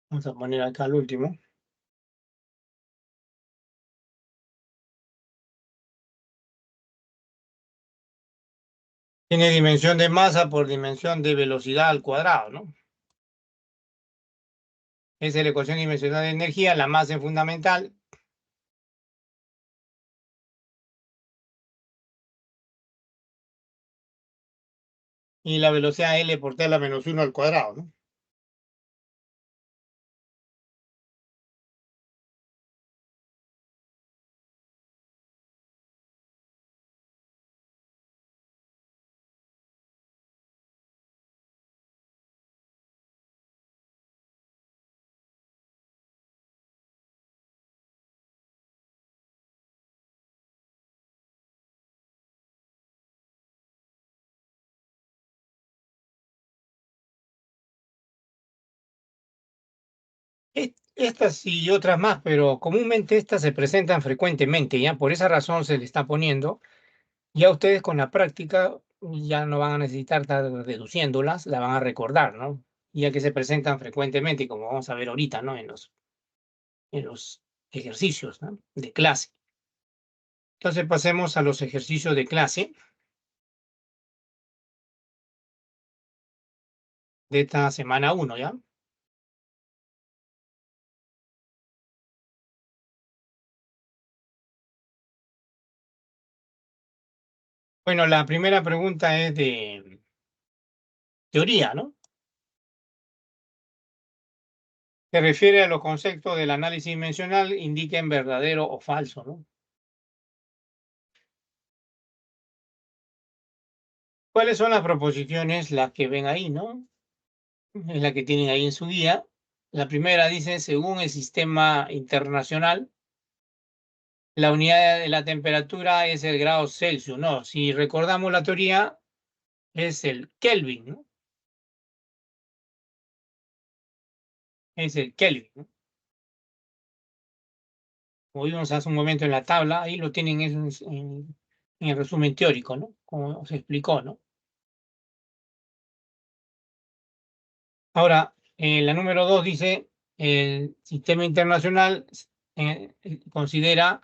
Speaker 1: Vamos a poner acá el último. Tiene dimensión de masa por dimensión de velocidad al cuadrado, ¿no? Esa es la ecuación dimensional de energía, la masa es fundamental. Y la velocidad L por T a la menos 1 al cuadrado, ¿no? Estas y otras más, pero comúnmente estas se presentan frecuentemente, ¿ya? Por esa razón se le está poniendo. Ya ustedes con la práctica ya no van a necesitar estar deduciéndolas, la van a recordar, ¿no? Ya que se presentan frecuentemente, como vamos a ver ahorita, ¿no? En los ejercicios, ¿no? De clase. Entonces pasemos a los ejercicios de clase de esta semana 1, ¿ya? Bueno, la primera pregunta es de teoría, ¿no? se refiere a los conceptos del análisis dimensional, indiquen verdadero o falso, ¿no? ¿Cuáles son las proposiciones? Las que ven ahí, ¿no? Es la que tienen ahí en su guía. La primera dice, según el sistema internacional, la unidad de la temperatura es el grado Celsius. No, si recordamos la teoría, es el Kelvin, ¿no? Es el Kelvin, ¿no? Como vimos hace un momento en la tabla, ahí lo tienen en el resumen teórico, ¿no? Como se explicó, ¿no? Ahora, la número 2 dice, el sistema internacional considera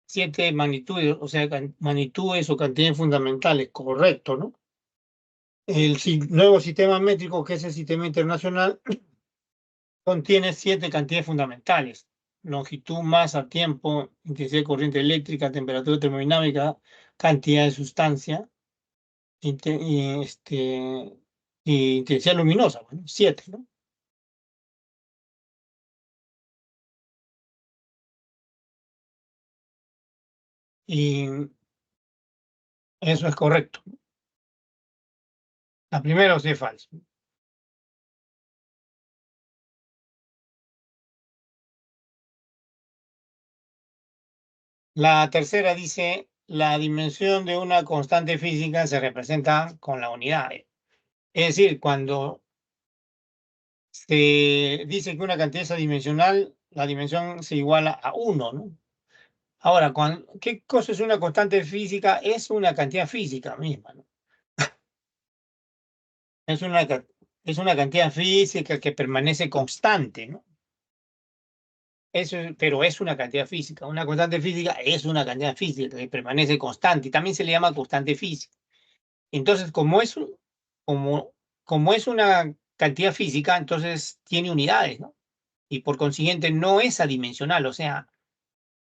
Speaker 1: 7 magnitudes, o sea, magnitudes o cantidades fundamentales, correcto, ¿no? El nuevo sistema métrico, que es el sistema internacional, contiene 7 cantidades fundamentales: longitud, masa, tiempo, intensidad de corriente eléctrica, temperatura termodinámica, cantidad de sustancia, y intensidad luminosa, bueno, 7, ¿no? Y eso es correcto. La primera es falso. La tercera dice, la dimensión de una constante física se representa con la unidad. Es decir, cuando se dice que una cantidad es adimensional, la dimensión se iguala a 1, ¿no? Ahora, ¿qué cosa es una constante física? Es una cantidad física misma, ¿no? Es una cantidad física que permanece constante, ¿no? Pero es una cantidad física. Una constante física es una cantidad física que permanece constante y también se le llama constante física. Entonces, como, como es una cantidad física, entonces tiene unidades, ¿no? Y por consiguiente no es adimensional. O sea,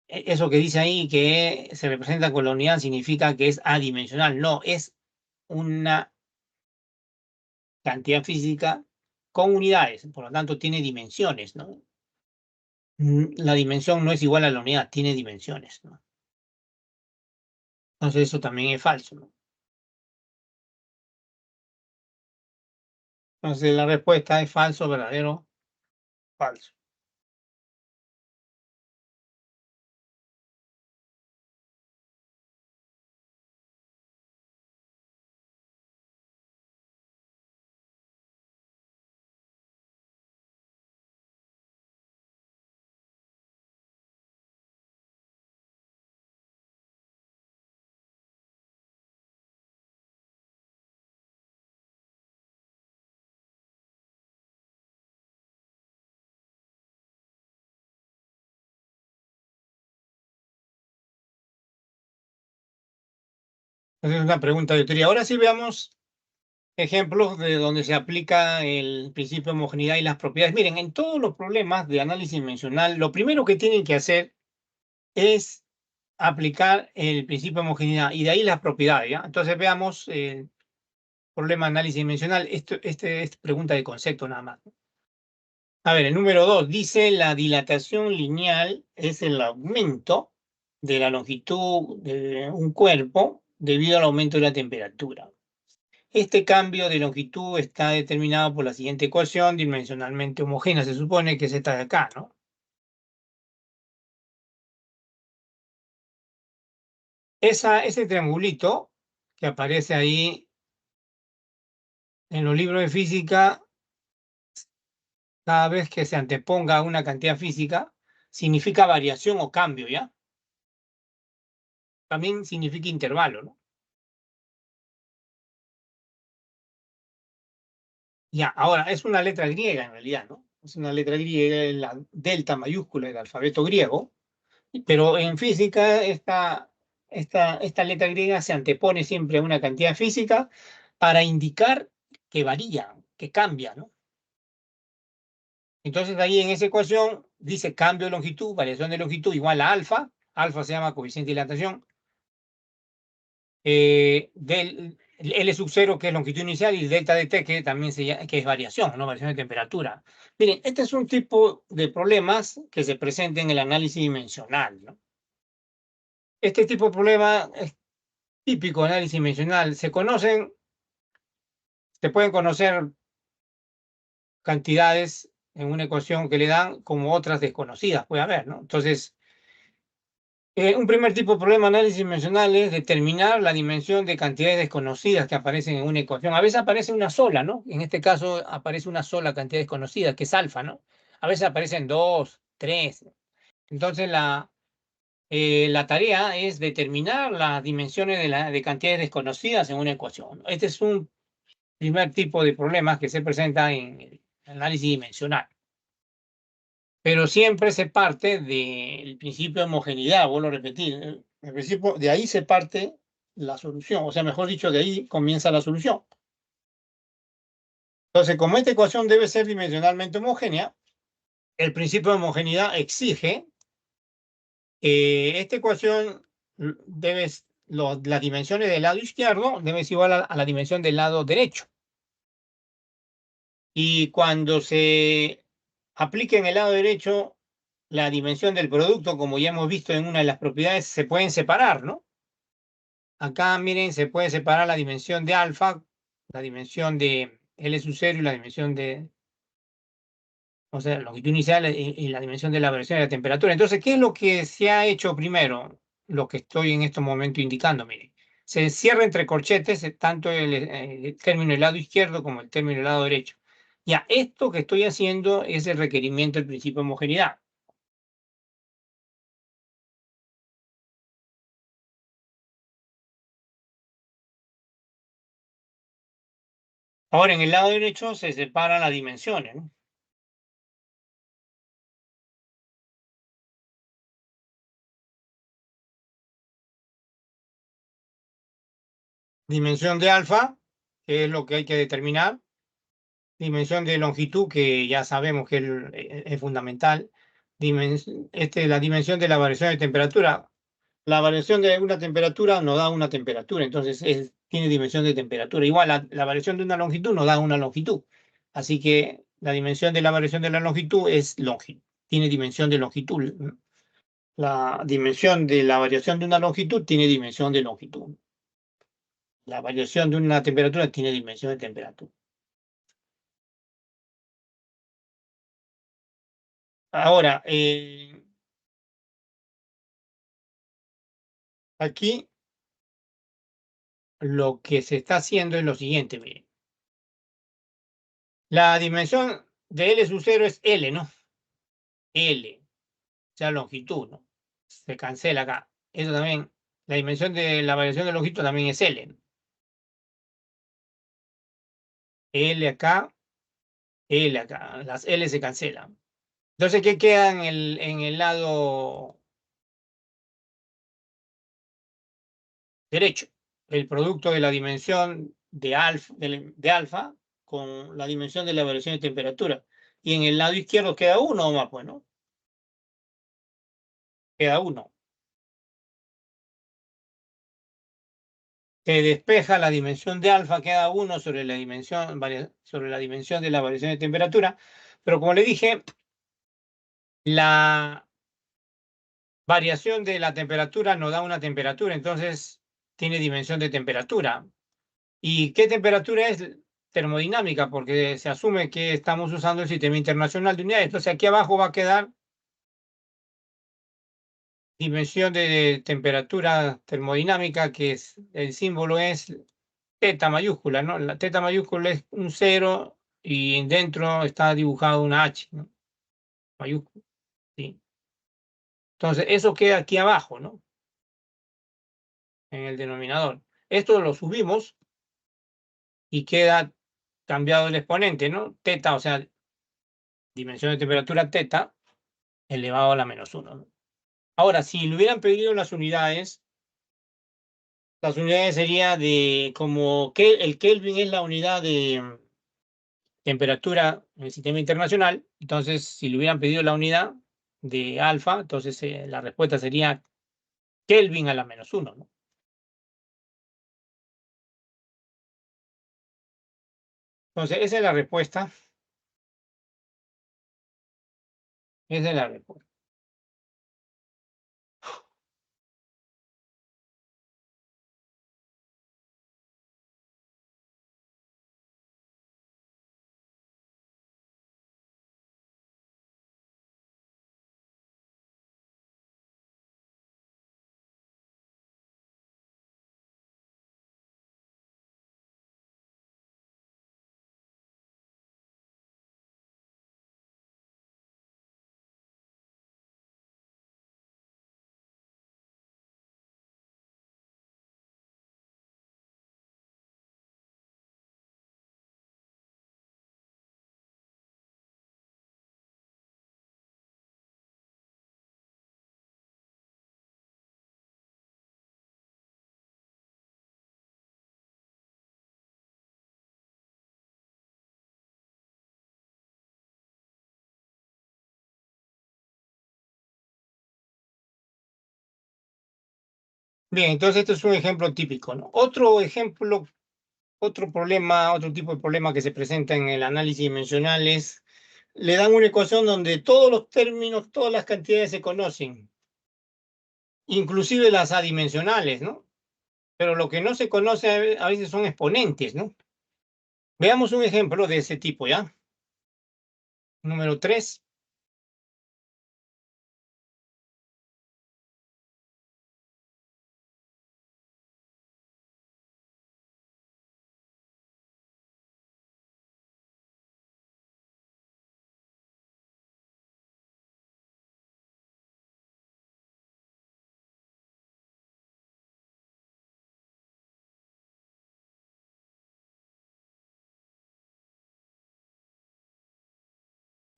Speaker 1: eso que dice ahí que se representa con la unidad significa que es adimensional. No, es una cantidad física con unidades, por lo tanto tiene dimensiones, ¿no? La dimensión no es igual a la unidad, tiene dimensiones, ¿no? Entonces eso también es falso, ¿no? Entonces la respuesta es falso, verdadero, falso. Esa es una pregunta de teoría. Ahora sí veamos ejemplos de donde se aplica el principio de homogeneidad y las propiedades. Miren, en todos los problemas de análisis dimensional, lo primero que tienen que hacer es aplicar el principio de homogeneidad y de ahí las propiedades, ¿ya? Entonces veamos el problema de análisis dimensional. Este es pregunta de concepto nada más. A ver, el número 2 dice la dilatación lineal es el aumento de la longitud de un cuerpo debido al aumento de la temperatura. Este cambio de longitud está determinado por la siguiente ecuación dimensionalmente homogénea. Se supone que es esta de acá, ¿no? Ese triangulito que aparece ahí en los libros de física, cada vez que se anteponga una cantidad física, significa variación o cambio, ¿ya? También significa intervalo, ¿no? Ya, ahora, es una letra griega en realidad, ¿no? Es una letra griega, la delta mayúscula del alfabeto griego, pero en física esta letra griega se antepone siempre a una cantidad física para indicar que varía, que cambia, ¿no? Entonces ahí en esa ecuación dice cambio de longitud, variación de longitud igual a alfa, alfa se llama coeficiente de dilatación, el L sub 0, que es longitud inicial, y el delta de T, que también que es variación, ¿no? Variación de temperatura. Miren, este es un tipo de problemas que se presenta en el análisis dimensional, ¿no? Este tipo de problema es típico de análisis dimensional. Se pueden conocer cantidades en una ecuación que le dan como otras desconocidas, puede haber, ¿no? Entonces, un primer tipo de problema de análisis dimensional es determinar la dimensión de cantidades desconocidas que aparecen en una ecuación. A veces aparece una sola, ¿no? En este caso aparece una sola cantidad desconocida, que es alfa, ¿no? A veces aparecen dos, tres. Entonces la tarea es determinar las dimensiones de cantidades desconocidas en una ecuación. Este es un primer tipo de problemas que se presenta en el análisis dimensional. Pero siempre se parte del principio de homogeneidad, vuelvo a repetir. El principio, de ahí se parte la solución, o sea, mejor dicho, de ahí comienza la solución. Entonces, como esta ecuación debe ser dimensionalmente homogénea, el principio de homogeneidad exige que esta ecuación las dimensiones del lado izquierdo deben ser igual a la dimensión del lado derecho. Y cuando se aplique en el lado derecho la dimensión del producto, como ya hemos visto en una de las propiedades, se pueden separar, ¿no? Acá, miren, se puede separar la dimensión de alfa, la dimensión de L sub 0 y la dimensión de, o sea, la longitud inicial y la dimensión de la variación de la temperatura. Entonces, ¿qué es lo que se ha hecho primero? Lo que estoy en este momento indicando, miren. Se cierra entre corchetes tanto el término del lado izquierdo como el término del lado derecho. Ya, esto que estoy haciendo es el requerimiento del principio de homogeneidad. Ahora, en el lado derecho se separan las dimensiones, ¿no? Dimensión de alfa, que es lo que hay que determinar. Dimensión de longitud, que ya sabemos que es fundamental. La dimensión de la variación de temperatura. La variación de una temperatura nos da una temperatura, entonces tiene dimensión de temperatura. Igual la variación de una longitud nos da una longitud. Así que la dimensión de la variación de la longitud es longitud, tiene dimensión de longitud. La dimensión de la variación de una longitud tiene dimensión de longitud. La variación de una temperatura tiene dimensión de temperatura. Ahora, aquí lo que se está haciendo es lo siguiente, miren. La dimensión de L sub 0 es L, ¿no? L, o sea, longitud, ¿no? Se cancela acá. Eso también, la dimensión de la variación de longitud también es L, ¿no? L acá, L acá. Las L se cancelan. Entonces, ¿qué queda en el lado derecho? El producto de la dimensión de alfa con la dimensión de la variación de temperatura. Y en el lado izquierdo queda uno más, pues, ¿no? Queda uno. Se despeja la dimensión de alfa, queda uno sobre la dimensión de la variación de temperatura. Pero como le dije, la variación de la temperatura nos da una temperatura, entonces tiene dimensión de temperatura. ¿Y qué temperatura es? Termodinámica, porque se asume que estamos usando el Sistema Internacional de Unidades. Entonces aquí abajo va a quedar dimensión de temperatura termodinámica, que el símbolo es teta mayúscula, ¿no? La teta mayúscula es un 0 y dentro está dibujado una H, ¿no? Mayúscula, sí. Entonces eso queda aquí abajo, ¿no? En el denominador. Esto lo subimos y queda cambiado el exponente, ¿no? Teta, o sea, dimensión de temperatura teta elevado a la -1, ¿no? Ahora, si le hubieran pedido las unidades sería de como que el Kelvin es la unidad de temperatura en el sistema internacional, entonces si le hubieran pedido la unidad de alfa, entonces la respuesta sería Kelvin a la -1, ¿no? Entonces, esa es la respuesta. Esa es la respuesta. Bien, entonces este es un ejemplo típico, ¿no? Otro ejemplo, otro problema, otro tipo de problema que se presenta en el análisis dimensional es, le dan una ecuación donde todos los términos, todas las cantidades se conocen, inclusive las adimensionales, ¿no? Pero lo que no se conoce a veces son exponentes, ¿no? Veamos un ejemplo de ese tipo, ¿ya? Número 3.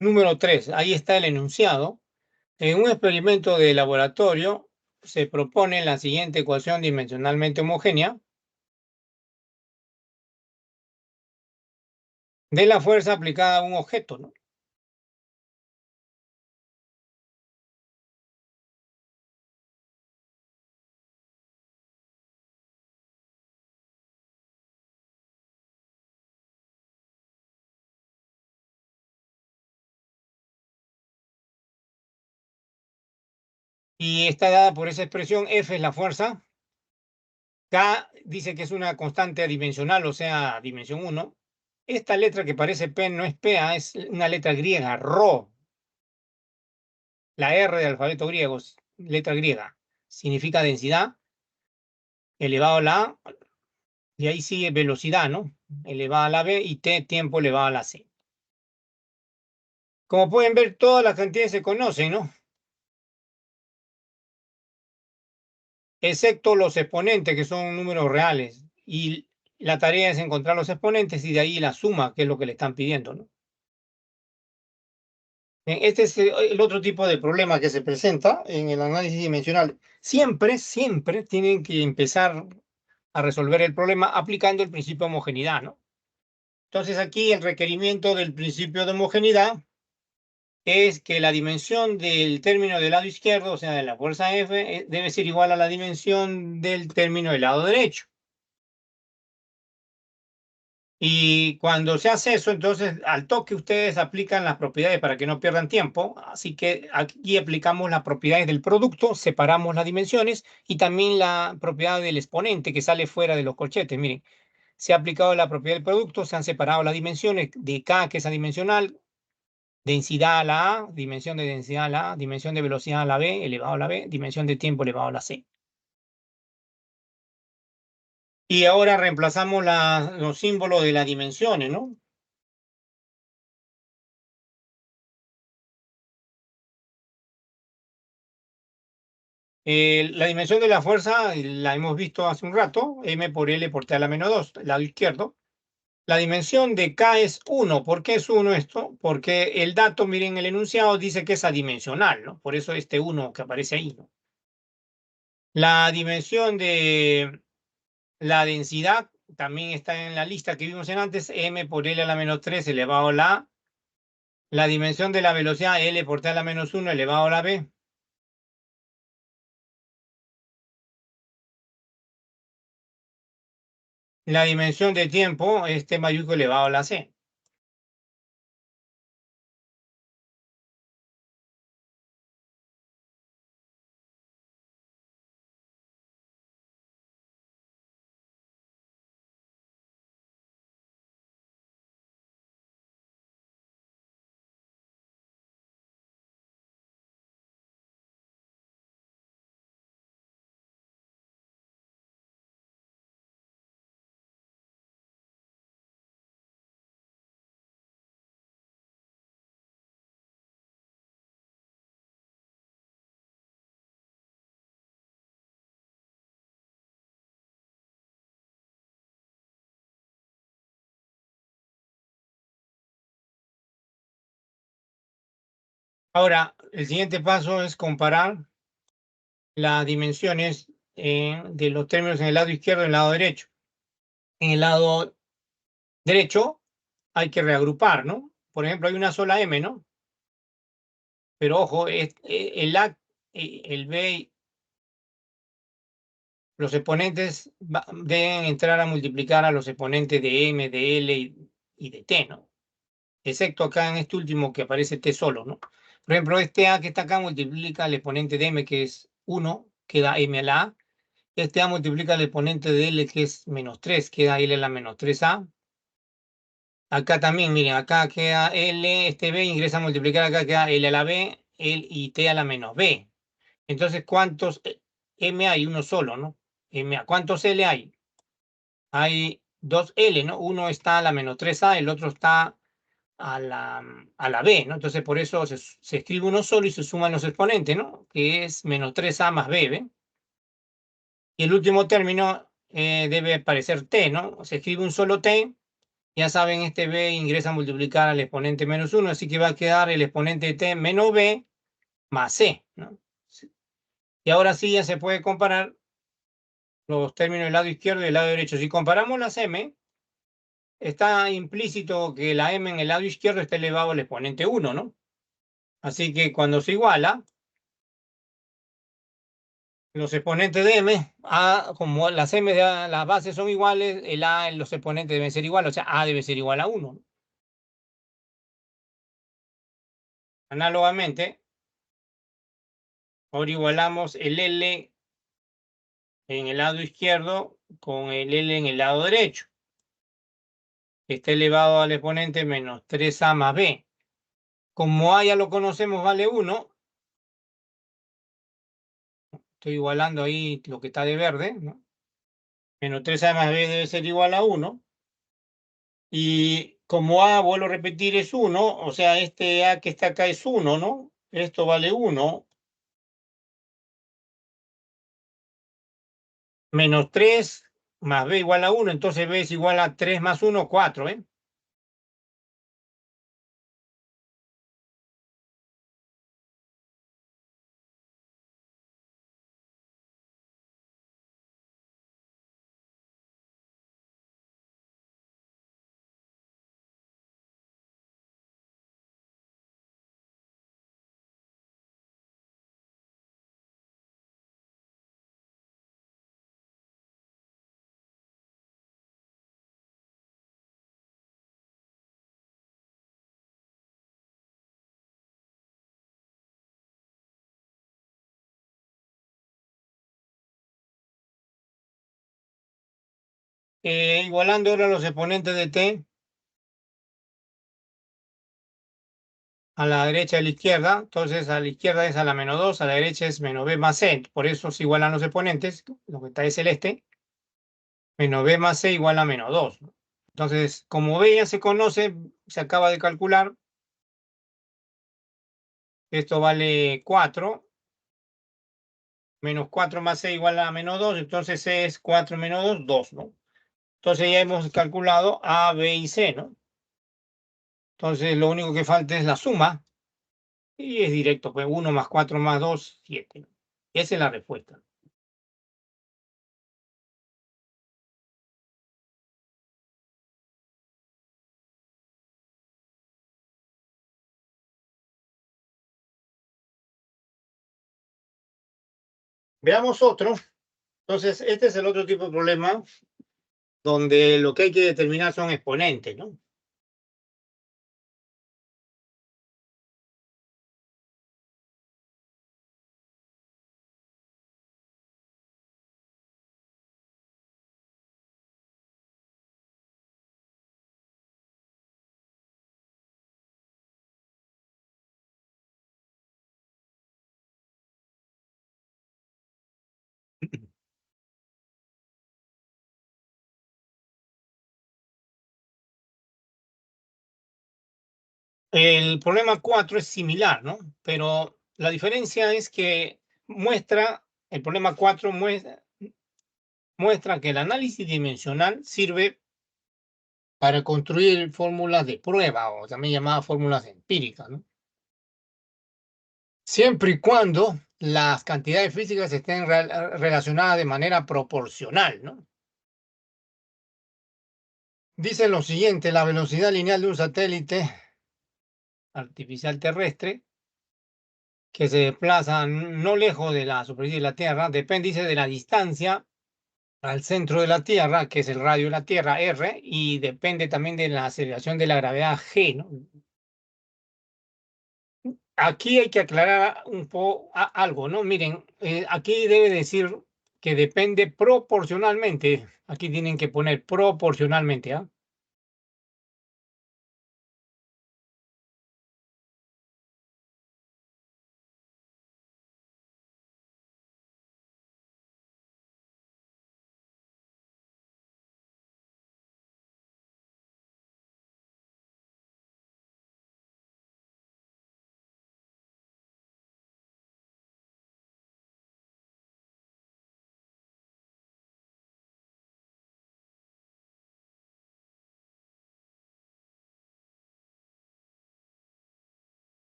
Speaker 1: Número 3, ahí está el enunciado. En un experimento de laboratorio se propone la siguiente ecuación dimensionalmente homogénea de la fuerza aplicada a un objeto, ¿no? Y está dada por esa expresión, F es la fuerza, K dice que es una constante adimensional, o sea, dimensión 1. Esta letra que parece P no es PA, es una letra griega, Rho. La R del alfabeto griego, letra griega, significa densidad, elevado a la A, y ahí sigue velocidad, ¿no? Elevada a la B y T, tiempo elevado a la C. Como pueden ver, todas las cantidades se conocen, ¿no? Excepto los exponentes, que son números reales. Y la tarea es encontrar los exponentes y de ahí la suma, que es lo que le están pidiendo, ¿no? Este es el otro tipo de problema que se presenta en el análisis dimensional. Siempre, siempre tienen que empezar a resolver el problema aplicando el principio de homogeneidad, ¿no? Entonces aquí el requerimiento del principio de homogeneidad es que la dimensión del término del lado izquierdo, o sea, de la fuerza F, debe ser igual a la dimensión del término del lado derecho. Y cuando se hace eso, entonces al toque ustedes aplican las propiedades para que no pierdan tiempo. Así que aquí aplicamos las propiedades del producto, separamos las dimensiones y también la propiedad del exponente que sale fuera de los corchetes. Miren, se ha aplicado la propiedad del producto, se han separado las dimensiones de K, que es adimensional, densidad a la A, dimensión de densidad a la A, dimensión de velocidad a la B, elevado a la B, dimensión de tiempo elevado a la C. Y ahora reemplazamos los símbolos de las dimensiones, ¿no? La dimensión de la fuerza la hemos visto hace un rato, m por L por T a la menos 2, el lado izquierdo. La dimensión de K es 1. ¿Por qué es 1 esto? Porque el dato, miren, el enunciado dice que es adimensional, ¿no? Por eso este 1 que aparece ahí, ¿no? La dimensión de la densidad también está en la lista que vimos en antes, m por L a la menos 3 elevado a la A. La dimensión de la velocidad, L por T a la menos 1 elevado a la B. la dimensión de tiempo es T mayúsculo elevado a la C. Ahora, el siguiente paso es comparar las dimensiones de los términos en el lado izquierdo y en el lado derecho. En el lado derecho hay que reagrupar, ¿no? Por ejemplo, hay una sola M, ¿no? Pero ojo, el A, el B, los exponentes deben entrar a multiplicar a los exponentes de M, de L y de T, ¿no? Excepto acá en este último que aparece T solo, ¿no? Por ejemplo, este A que está acá multiplica el exponente de M, que es 1, queda M a la A. Este A multiplica el exponente de L, que es menos 3, queda L a la menos 3A. Acá también, miren, acá queda L, este B ingresa a multiplicar, acá queda L a la B, L y T a la menos B. Entonces, ¿cuántos M hay? Uno solo, ¿no? ¿Cuántos L hay? Hay dos L, ¿no? Uno está a la menos 3A, el otro está a la B, ¿no? Entonces, por eso se escribe uno solo y se suman los exponentes, ¿no? Que es menos 3A más B, ¿ven? Y el último término debe parecer T, ¿no? Se escribe un solo T. Ya saben, este B ingresa a multiplicar al exponente menos 1, así que va a quedar el exponente de T menos B más C, ¿no? Y ahora sí ya se puede comparar los términos del lado izquierdo y del lado derecho. Si comparamos las M, está implícito que la M en el lado izquierdo está elevado al exponente 1, ¿no? Así que cuando se iguala, los exponentes de M, como las M de A, las bases son iguales, el A, los exponentes deben ser iguales, o sea, A debe ser igual a 1, ¿no? Análogamente, ahora igualamos el L en el lado izquierdo con el L en el lado derecho, que está elevado al exponente menos 3A más B. Como A ya lo conocemos, vale 1, estoy igualando ahí lo que está de verde, ¿no? Menos 3A más B debe ser igual a 1. Y como A, vuelvo a repetir, es 1, o sea, este A que está acá es 1, ¿no? Esto vale 1. Menos 3 más B igual a 1, entonces B es igual a 3 más 1, 4, ¿eh? Igualando ahora los exponentes de T a la derecha y a la izquierda, entonces a la izquierda es a la menos 2, a la derecha es menos B más C, por eso se igualan los exponentes, lo que está es celeste, menos B más C igual a menos 2. Entonces, como B ya se conoce, se acaba de calcular, esto vale 4, menos 4 más C igual a menos 2, entonces C es 4 menos 2, 2, ¿no? Entonces ya hemos calculado A, B y C, ¿no? Entonces lo único que falta es la suma, y es directo, pues 1 más 4 más 2, 7, ¿no? Esa es la respuesta. Veamos otro. Entonces, este es el otro tipo de problema donde lo que hay que determinar son exponentes, ¿no? El problema 4 es similar, ¿no? Pero la diferencia es que el problema 4 muestra que el análisis dimensional sirve para construir fórmulas de prueba o también llamadas fórmulas empíricas, ¿no? Siempre y cuando las cantidades físicas estén relacionadas de manera proporcional, ¿no? Dice lo siguiente: la velocidad lineal de un satélite artificial terrestre que se desplaza no lejos de la superficie de la Tierra depende, dice, de la distancia al centro de la Tierra, que es el radio de la Tierra, R, y depende también de la aceleración de la gravedad, G, ¿no? Aquí hay que aclarar un poco algo, ¿no? Miren, aquí debe decir que depende proporcionalmente. Aquí tienen que poner proporcionalmente, ¿ah?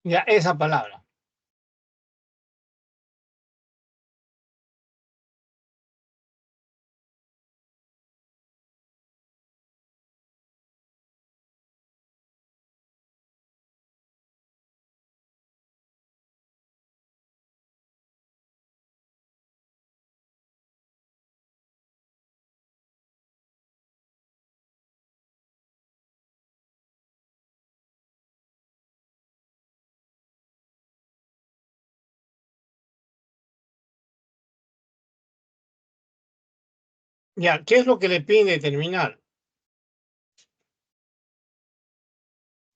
Speaker 1: Ya, esa palabra. Ya, ¿qué es lo que le piden determinar?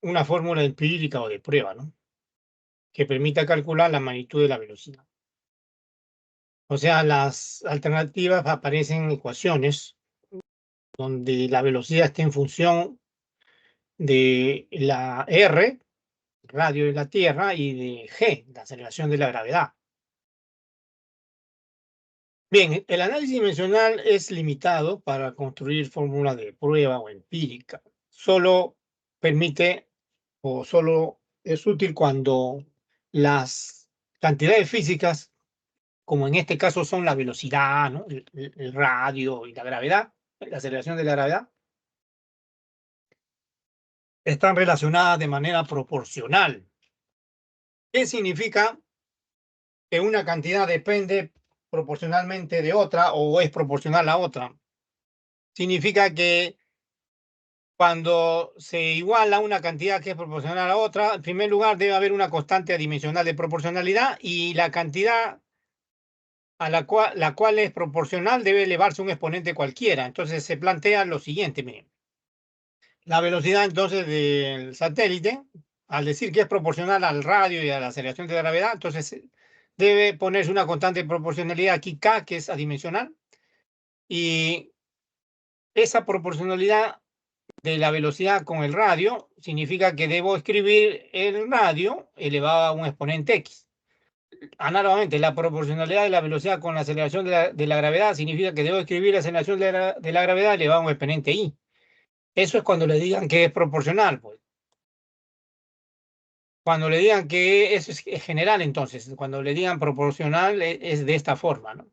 Speaker 1: Una fórmula empírica o de prueba, ¿no? Que permita calcular la magnitud de la velocidad. O sea, las alternativas aparecen ecuaciones donde la velocidad está en función de la R, radio de la Tierra, y de G, la aceleración de la gravedad. Bien, el análisis dimensional es limitado para construir fórmulas de prueba o empírica. Solo permite o solo es útil cuando las cantidades físicas, como en este caso son la velocidad, ¿no? El radio y la gravedad, la aceleración de la gravedad, están relacionadas de manera proporcional. ¿Qué significa que una cantidad depende proporcionalmente de otra o es proporcional a otra? Significa que cuando se iguala una cantidad que es proporcional a otra, en primer lugar debe haber una constante adimensional de proporcionalidad y la cantidad a la cual es proporcional debe elevarse un exponente cualquiera. Entonces se plantea lo siguiente, miren. La velocidad entonces del satélite, al decir que es proporcional al radio y a la aceleración de la gravedad, entonces debe ponerse una constante de proporcionalidad aquí, K, que es adimensional, y esa proporcionalidad de la velocidad con el radio significa que debo escribir el radio elevado a un exponente X. Análogamente, la proporcionalidad de la velocidad con la aceleración de la gravedad significa que debo escribir la aceleración de la gravedad elevado a un exponente Y. Eso es cuando le digan que es proporcional, pues. Cuando le digan que eso es general, entonces, cuando le digan proporcional es de esta forma, ¿no?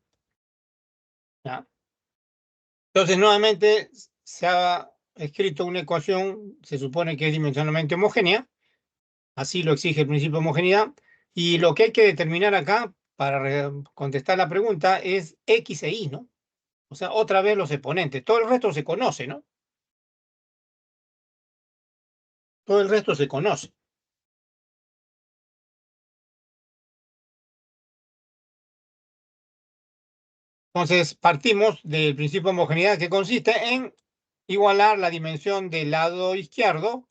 Speaker 1: ¿Ya? Entonces, nuevamente se ha escrito una ecuación, se supone que es dimensionalmente homogénea, así lo exige el principio de homogeneidad, y lo que hay que determinar acá para contestar la pregunta es X e Y, ¿no? O sea, otra vez los exponentes. Todo el resto se conoce, ¿no? Todo el resto se conoce. Entonces, partimos del principio de homogeneidad que consiste en igualar la dimensión del lado izquierdo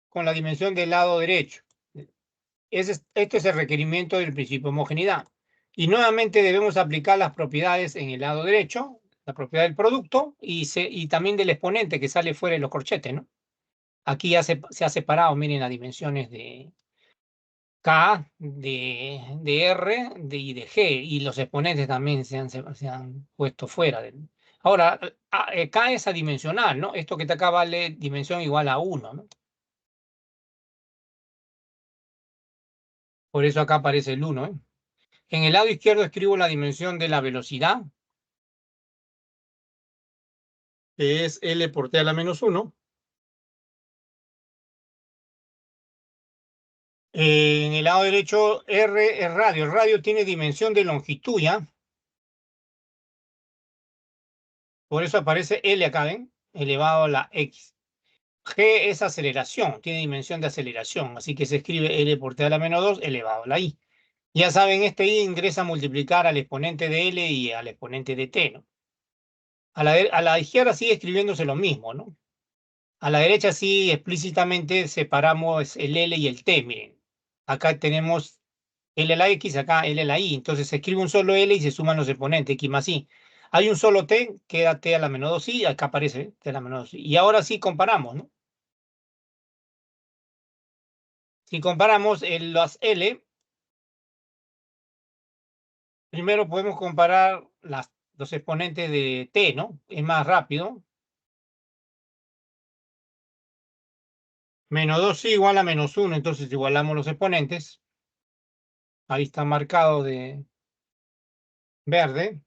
Speaker 1: con la dimensión del lado derecho. Este es el requerimiento del principio de homogeneidad. Y nuevamente debemos aplicar las propiedades en el lado derecho, la propiedad del producto y también del exponente que sale fuera de los corchetes, ¿no? Aquí ya se ha separado, miren las dimensiones de K, de R y de G, y los exponentes también se han puesto fuera. Ahora, K es adimensional, ¿no? Esto que está acá vale dimensión igual a 1, ¿no? Por eso acá aparece el 1, ¿eh? En el lado izquierdo escribo la dimensión de la velocidad, que es L por T a la menos 1. En el lado derecho, R es radio. El radio tiene dimensión de longitud, ¿ya? Por eso aparece L acá, ¿ven? Elevado a la X. G es aceleración, tiene dimensión de aceleración, así que se escribe L por T a la menos 2 elevado a la I. Ya saben, este I ingresa a multiplicar al exponente de L y al exponente de T, ¿no? A la izquierda sigue escribiéndose lo mismo, ¿no? A la derecha sí explícitamente separamos el L y el T, miren. Acá tenemos L a la X, acá L a la I. Entonces se escribe un solo L y se suman los exponentes, X más Y. Hay un solo T, queda T a la menos 2I, acá aparece T a la menos 2I. Y ahora sí comparamos, ¿no? Si comparamos las L, primero podemos comparar los exponentes de T, ¿no? Es más rápido. Menos 2I igual a menos 1, entonces igualamos los exponentes. Ahí está marcado de verde.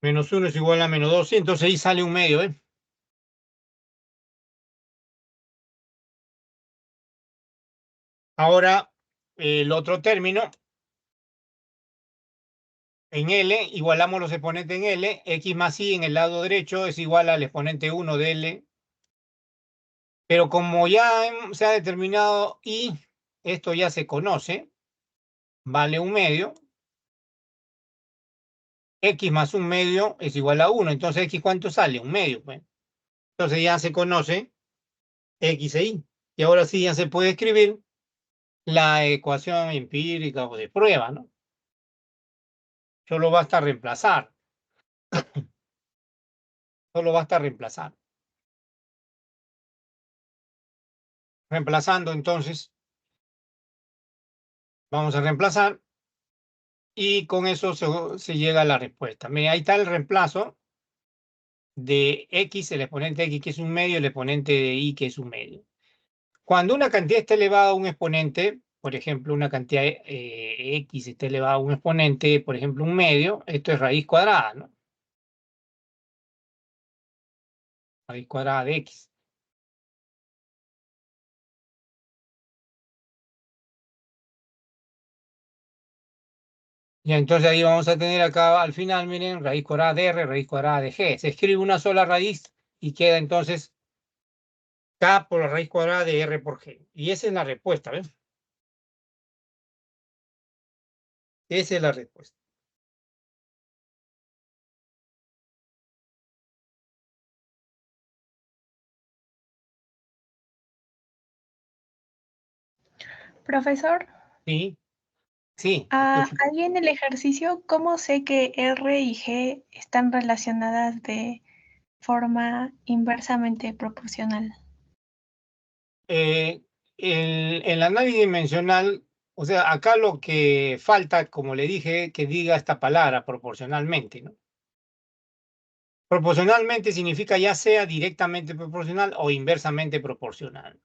Speaker 1: Menos 1 es igual a menos 2, entonces ahí sale un medio, ¿eh? Ahora, el otro término, en L, igualamos los exponentes en L, X más Y en el lado derecho es igual al exponente 1 de L, pero como ya se ha determinado Y, esto ya se conoce, vale un medio, X más un medio es igual a 1, entonces X ¿cuánto sale? Un medio, pues. Entonces ya se conoce X e Y, y ahora sí ya se puede escribir la ecuación empírica o de prueba, ¿no? Solo basta reemplazar. Solo basta reemplazar. Reemplazando, entonces, vamos a reemplazar y con eso se llega a la respuesta. Mira, ahí está el reemplazo de X, el exponente X que es un medio, el exponente de Y que es un medio. Cuando una cantidad está elevada a un exponente, por ejemplo, una cantidad X está elevada a un exponente, por ejemplo, un medio, esto es raíz cuadrada, ¿no? Raíz cuadrada de X. Ya, entonces ahí vamos a tener acá al final, miren, raíz cuadrada de R, raíz cuadrada de G. Se escribe una sola raíz y queda entonces K por la raíz cuadrada de R por G. Y esa es la respuesta, ¿ves? Esa es la respuesta.
Speaker 3: Profesor,
Speaker 1: Sí, sí.
Speaker 3: ahí en el ejercicio, ¿cómo sé que R y G están relacionadas de forma inversamente proporcional?
Speaker 1: El análisis dimensional, o sea, acá lo que falta, como le dije, que diga esta palabra proporcionalmente, ¿no? Proporcionalmente significa ya sea directamente proporcional o inversamente proporcional.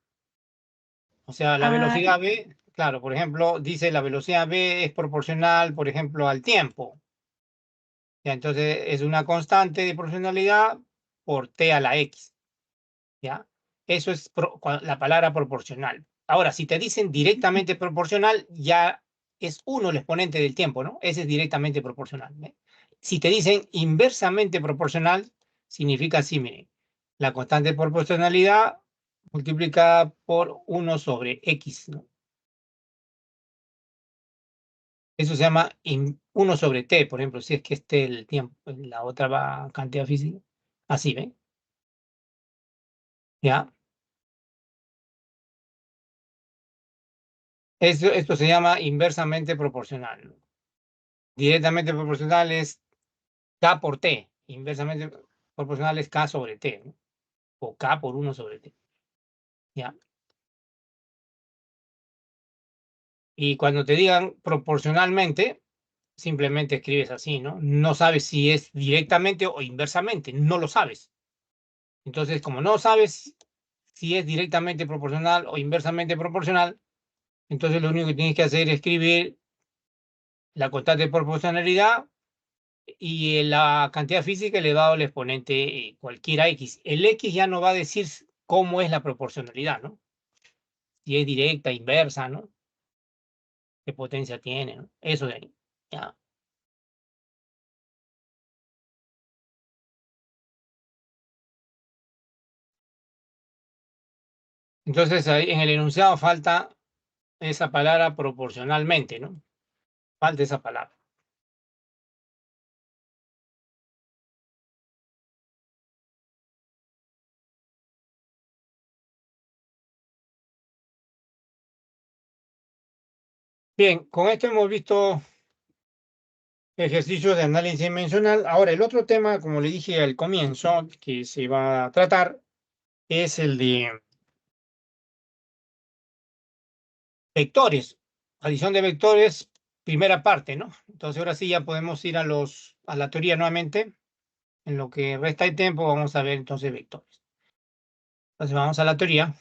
Speaker 1: O sea, la velocidad v, claro, por ejemplo, dice la velocidad v es proporcional, por ejemplo, al tiempo. Ya, entonces es una constante de proporcionalidad por t a la x. ¿Ya? Eso es la palabra proporcional. Ahora, si te dicen directamente proporcional, ya es 1 el exponente del tiempo, ¿no? Ese es directamente proporcional. ¿Ve? Si te dicen inversamente proporcional, significa así, miren. La constante de proporcionalidad multiplicada por 1 sobre X, ¿no? Eso se llama 1 sobre T, por ejemplo, si es que esté el tiempo, la otra va cantidad física. Así, ¿ven? ¿Ya? Esto se llama inversamente proporcional, ¿no? Directamente proporcional es K por T. Inversamente proporcional es K sobre T, ¿no? O K por 1 sobre T. ¿Ya? Y cuando te digan proporcionalmente, simplemente escribes así, ¿no? No sabes si es directamente o inversamente, no lo sabes. Entonces, como no sabes si es directamente proporcional o inversamente proporcional, entonces lo único que tienes que hacer es escribir la constante de proporcionalidad y la cantidad física elevado al exponente cualquiera X. El X ya no va a decir cómo es la proporcionalidad, ¿no? Si es directa, inversa, ¿no? ¿Qué potencia tiene, ¿no? Eso de ahí. ¿Ya? Entonces, ahí en el enunciado falta esa palabra proporcionalmente, ¿no? Falta esa palabra. Bien, con esto hemos visto ejercicios de análisis dimensional. Ahora, el otro tema, como le dije al comienzo, que se va a tratar, es el de vectores. Adición de vectores, primera parte, ¿no? Entonces, ahora sí ya podemos ir a la teoría nuevamente. En lo que resta de tiempo, vamos a ver entonces vectores. Entonces, vamos a la teoría.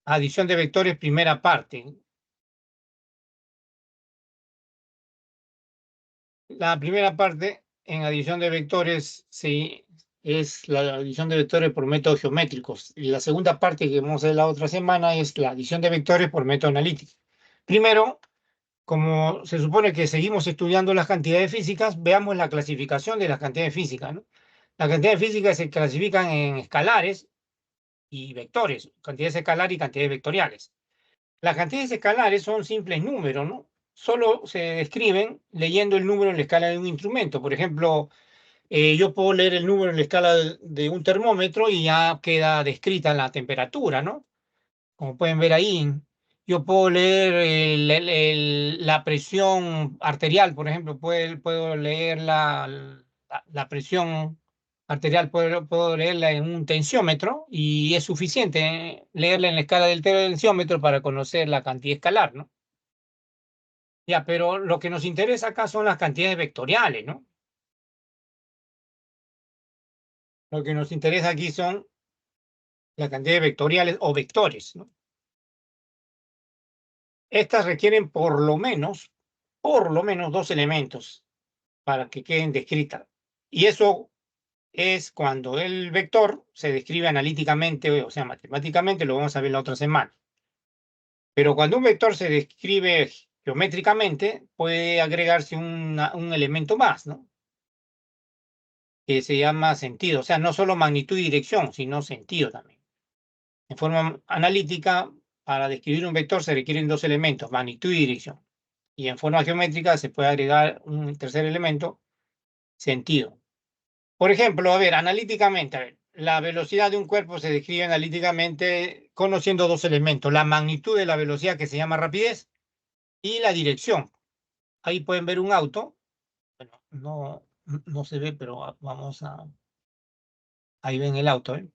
Speaker 1: Adición de vectores, primera parte. La primera parte en adición de vectores sí, es la adición de vectores por métodos geométricos. Y la segunda parte que vamos a ver la otra semana es la adición de vectores por método analítico. Primero, como se supone que seguimos estudiando las cantidades físicas, veamos la clasificación de las cantidades físicas, ¿no? Las cantidades físicas se clasifican en escalares y vectores, cantidades escalares y cantidades vectoriales. Las cantidades escalares son simples números, ¿no? Solo se describen leyendo el número en la escala de un instrumento. Por ejemplo, yo puedo leer el número en la escala de un termómetro y ya queda descrita la temperatura, ¿no? Como pueden ver ahí, yo puedo leer la presión arterial, por ejemplo, puedo leer la presión arterial, puedo leerla en un tensiómetro y es suficiente leerla en la escala del tensiómetro para conocer la cantidad escalar, ¿no? Ya, pero lo que nos interesa acá son las cantidades vectoriales, ¿no? Lo que nos interesa aquí son las cantidades vectoriales o vectores, ¿no? Estas requieren por lo menos 2 elementos para que queden descritas. Y eso es cuando el vector se describe analíticamente, o sea, matemáticamente, lo vamos a ver la otra semana. Pero cuando un vector se describe geométricamente, puede agregarse un elemento más, ¿no? Que se llama sentido. O sea, no solo magnitud y dirección, sino sentido también. En forma analítica, para describir un vector se requieren 2 elementos, magnitud y dirección. Y en forma geométrica se puede agregar un tercer elemento, sentido. Por ejemplo, a ver, analíticamente, a ver, la velocidad de un cuerpo se describe analíticamente conociendo 2 elementos, la magnitud de la velocidad que se llama rapidez y la dirección. Ahí pueden ver un auto, bueno, no se ve, pero vamos a, ahí ven el auto, ¿eh?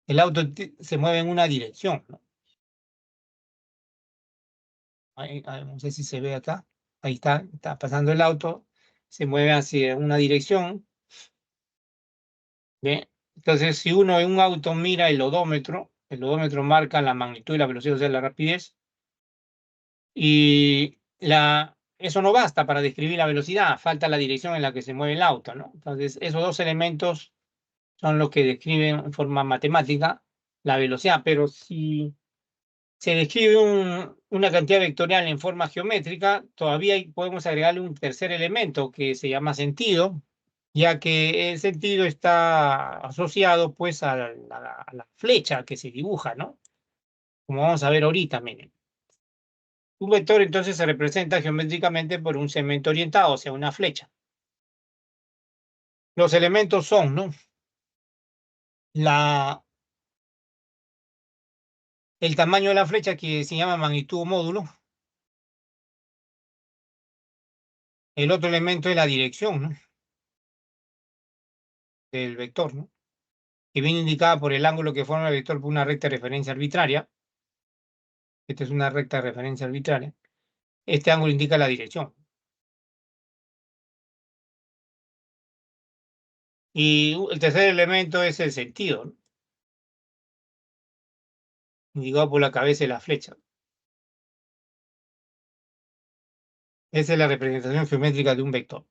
Speaker 1: El auto se mueve en una dirección, ¿no? Ahí, no sé si se ve acá, ahí está pasando el auto, se mueve hacia una dirección, ¿ve? Entonces, si uno en un auto mira el odómetro marca la magnitud y la velocidad, o sea, la rapidez, y eso no basta para describir la velocidad, falta la dirección en la que se mueve el auto, ¿no? Entonces, esos 2 elementos son los que describen en forma matemática la velocidad, pero si se describe una cantidad vectorial en forma geométrica, todavía podemos agregarle un tercer elemento que se llama sentido, ya que el sentido está asociado pues a la flecha que se dibuja, ¿no? Como vamos a ver ahorita, miren. Un vector entonces se representa geométricamente por un segmento orientado, o sea, una flecha. Los elementos son, ¿no? El tamaño de la flecha, que se llama magnitud o módulo. El otro elemento es la dirección, ¿no? Del vector, ¿no? Que viene indicada por el ángulo que forma el vector por una recta de referencia arbitraria. Esta es una recta de referencia arbitraria. Este ángulo indica la dirección. Y el tercer elemento es el sentido, ¿no? Indicado por la cabeza de la flecha. Esa es la representación geométrica de un vector.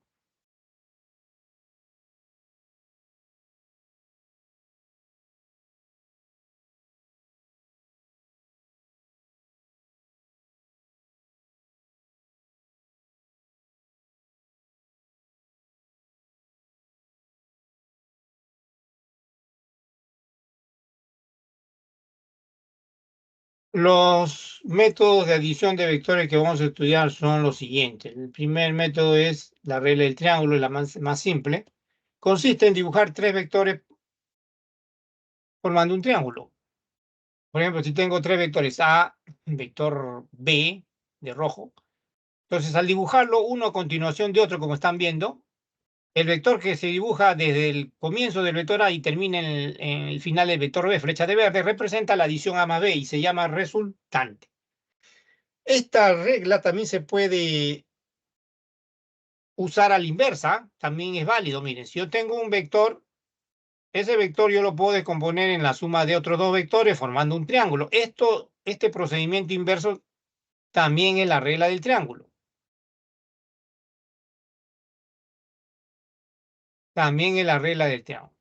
Speaker 1: Los métodos de adición de vectores que vamos a estudiar son los siguientes. El primer método es la regla del triángulo, la más simple. Consiste en dibujar tres vectores formando un triángulo. Por ejemplo, si tengo tres vectores A, vector B de rojo, entonces al dibujarlo uno a continuación de otro, como están viendo, el vector que se dibuja desde el comienzo del vector A y termina en el final del vector B, flecha de verde, representa la adición A más B y se llama resultante. Esta regla también se puede usar a la inversa, también es válido. Miren, si yo tengo un vector, ese vector yo lo puedo descomponer en la suma de otros dos vectores formando un triángulo. Este procedimiento inverso también es la regla del triángulo. También es la regla del triángulo.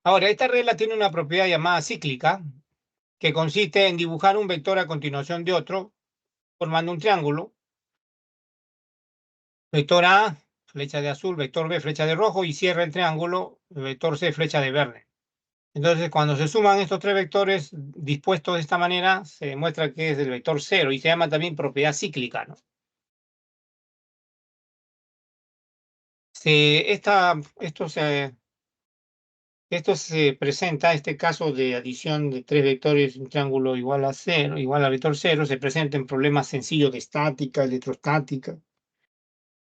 Speaker 1: Ahora, esta regla tiene una propiedad llamada cíclica, que consiste en dibujar un vector a continuación de otro, formando un triángulo. Vector A, flecha de azul, vector B, flecha de rojo, y cierra el triángulo, vector C, flecha de verde. Entonces, cuando se suman estos tres vectores dispuestos de esta manera, se demuestra que es el vector cero y se llama también propiedad cíclica, ¿no? Esto se presenta, este caso de adición de tres vectores, un triángulo igual a cero, igual a vector cero, se presenta en problemas sencillos de estática, electrostática,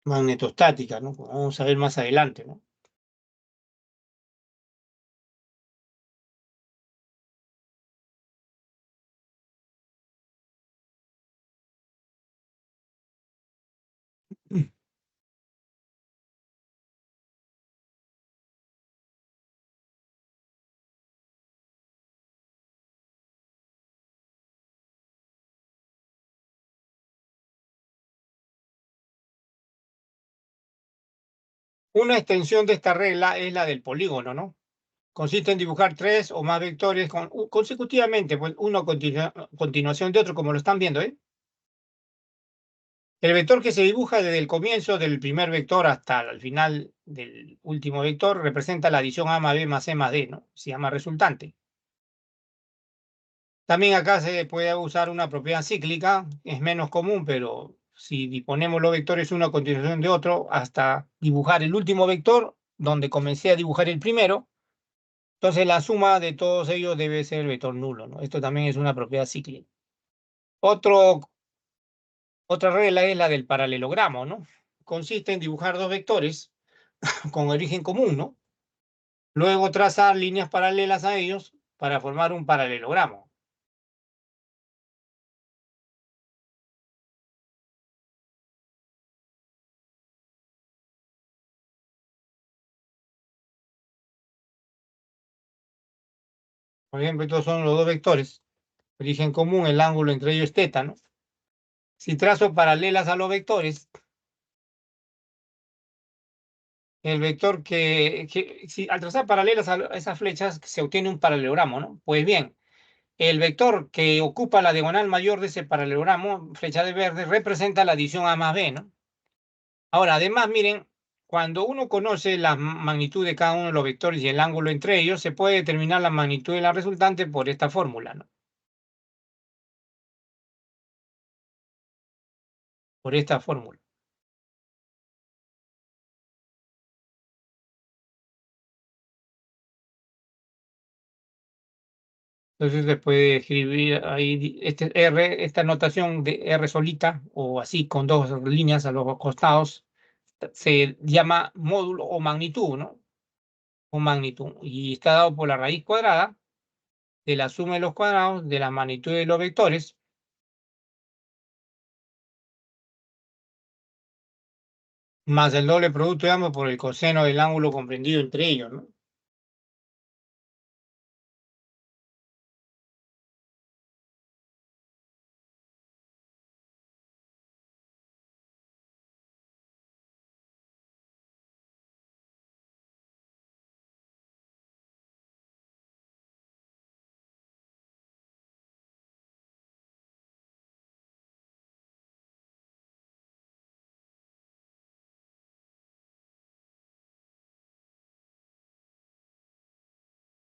Speaker 1: magnetostática, ¿no? Como vamos a ver más adelante, ¿no? Una extensión de esta regla es la del polígono, ¿no? Consiste en dibujar tres o más vectores consecutivamente, pues uno a continuación de otro, como lo están viendo, ¿eh? El vector que se dibuja desde el comienzo del primer vector hasta el final del último vector representa la adición A más B más C más D, ¿no? Se llama resultante. También acá se puede usar una propiedad cíclica, es menos común, pero si disponemos los vectores uno a continuación de otro hasta dibujar el último vector, donde comencé a dibujar el primero, entonces la suma de todos ellos debe ser el vector nulo, ¿no? Esto también es una propiedad cíclica. Otra regla es la del paralelogramo, ¿no? Consiste en dibujar dos vectores con origen común, ¿no? Luego trazar líneas paralelas a ellos para formar un paralelogramo. Por ejemplo, estos son los dos vectores. Origen común, el ángulo entre ellos es teta, ¿no? Si trazo paralelas a los vectores, El vector si al trazar paralelas a esas flechas se obtiene un paralelogramo, ¿no? Pues bien, el vector que ocupa la diagonal mayor de ese paralelogramo, flecha de verde, representa la adición A más B, ¿no? Ahora, además, miren, cuando uno conoce la magnitud de cada uno de los vectores y el ángulo entre ellos, se puede determinar la magnitud de la resultante por esta fórmula, ¿no? Por esta fórmula. Entonces se puede escribir ahí esta notación de R solita o así con dos líneas a los costados se llama módulo o magnitud, ¿no? O magnitud. Y está dado por la raíz cuadrada de la suma de los cuadrados de la magnitud de los vectores más el doble producto de ambos por el coseno del ángulo comprendido entre ellos, ¿no?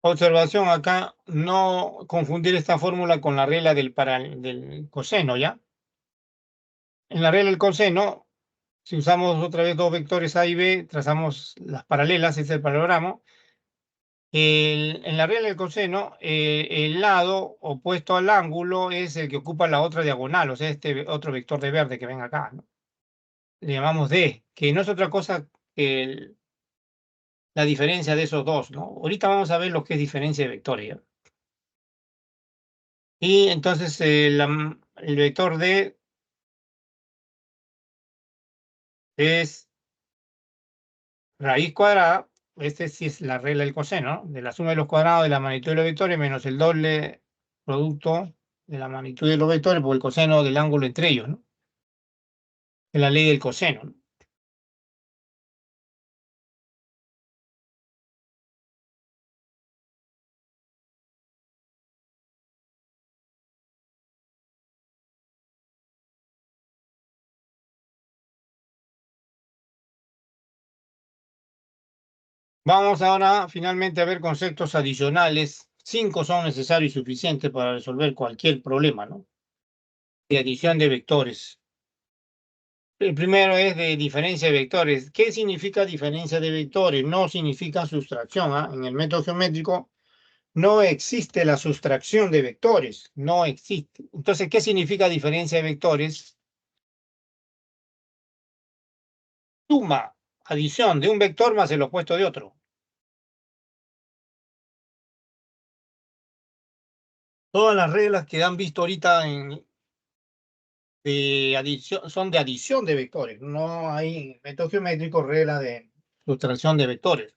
Speaker 1: Observación acá, no confundir esta fórmula con la regla del coseno, ¿ya? En la regla del coseno, si usamos otra vez dos vectores A y B, trazamos las paralelas, ese es el paralelogramo. En la regla del coseno, el lado opuesto al ángulo es el que ocupa la otra diagonal, o sea, este otro vector de verde que ven acá, ¿no? Le llamamos D, que no es otra cosa que la diferencia de esos dos, ¿no? Ahorita vamos a ver lo que es diferencia de vectores, ¿ya? Y entonces el vector D es raíz cuadrada, este sí es la regla del coseno, ¿no? De la suma de los cuadrados de la magnitud de los vectores menos el doble producto de la magnitud de los vectores por el coseno del ángulo entre ellos, ¿no? Es la ley del coseno, ¿no? Vamos ahora finalmente a ver conceptos adicionales. 5 son necesarios y suficientes para resolver cualquier problema, ¿no? De adición de vectores. El primero es de diferencia de vectores. ¿Qué significa diferencia de vectores? No significa sustracción, ¿ah? En el método geométrico no existe la sustracción de vectores. No existe. Entonces, ¿qué significa diferencia de vectores? Suma, adición de un vector más el opuesto de otro. Todas las reglas que han visto ahorita de adición, son de adición de vectores. No hay en el método geométrico regla de sustracción de vectores.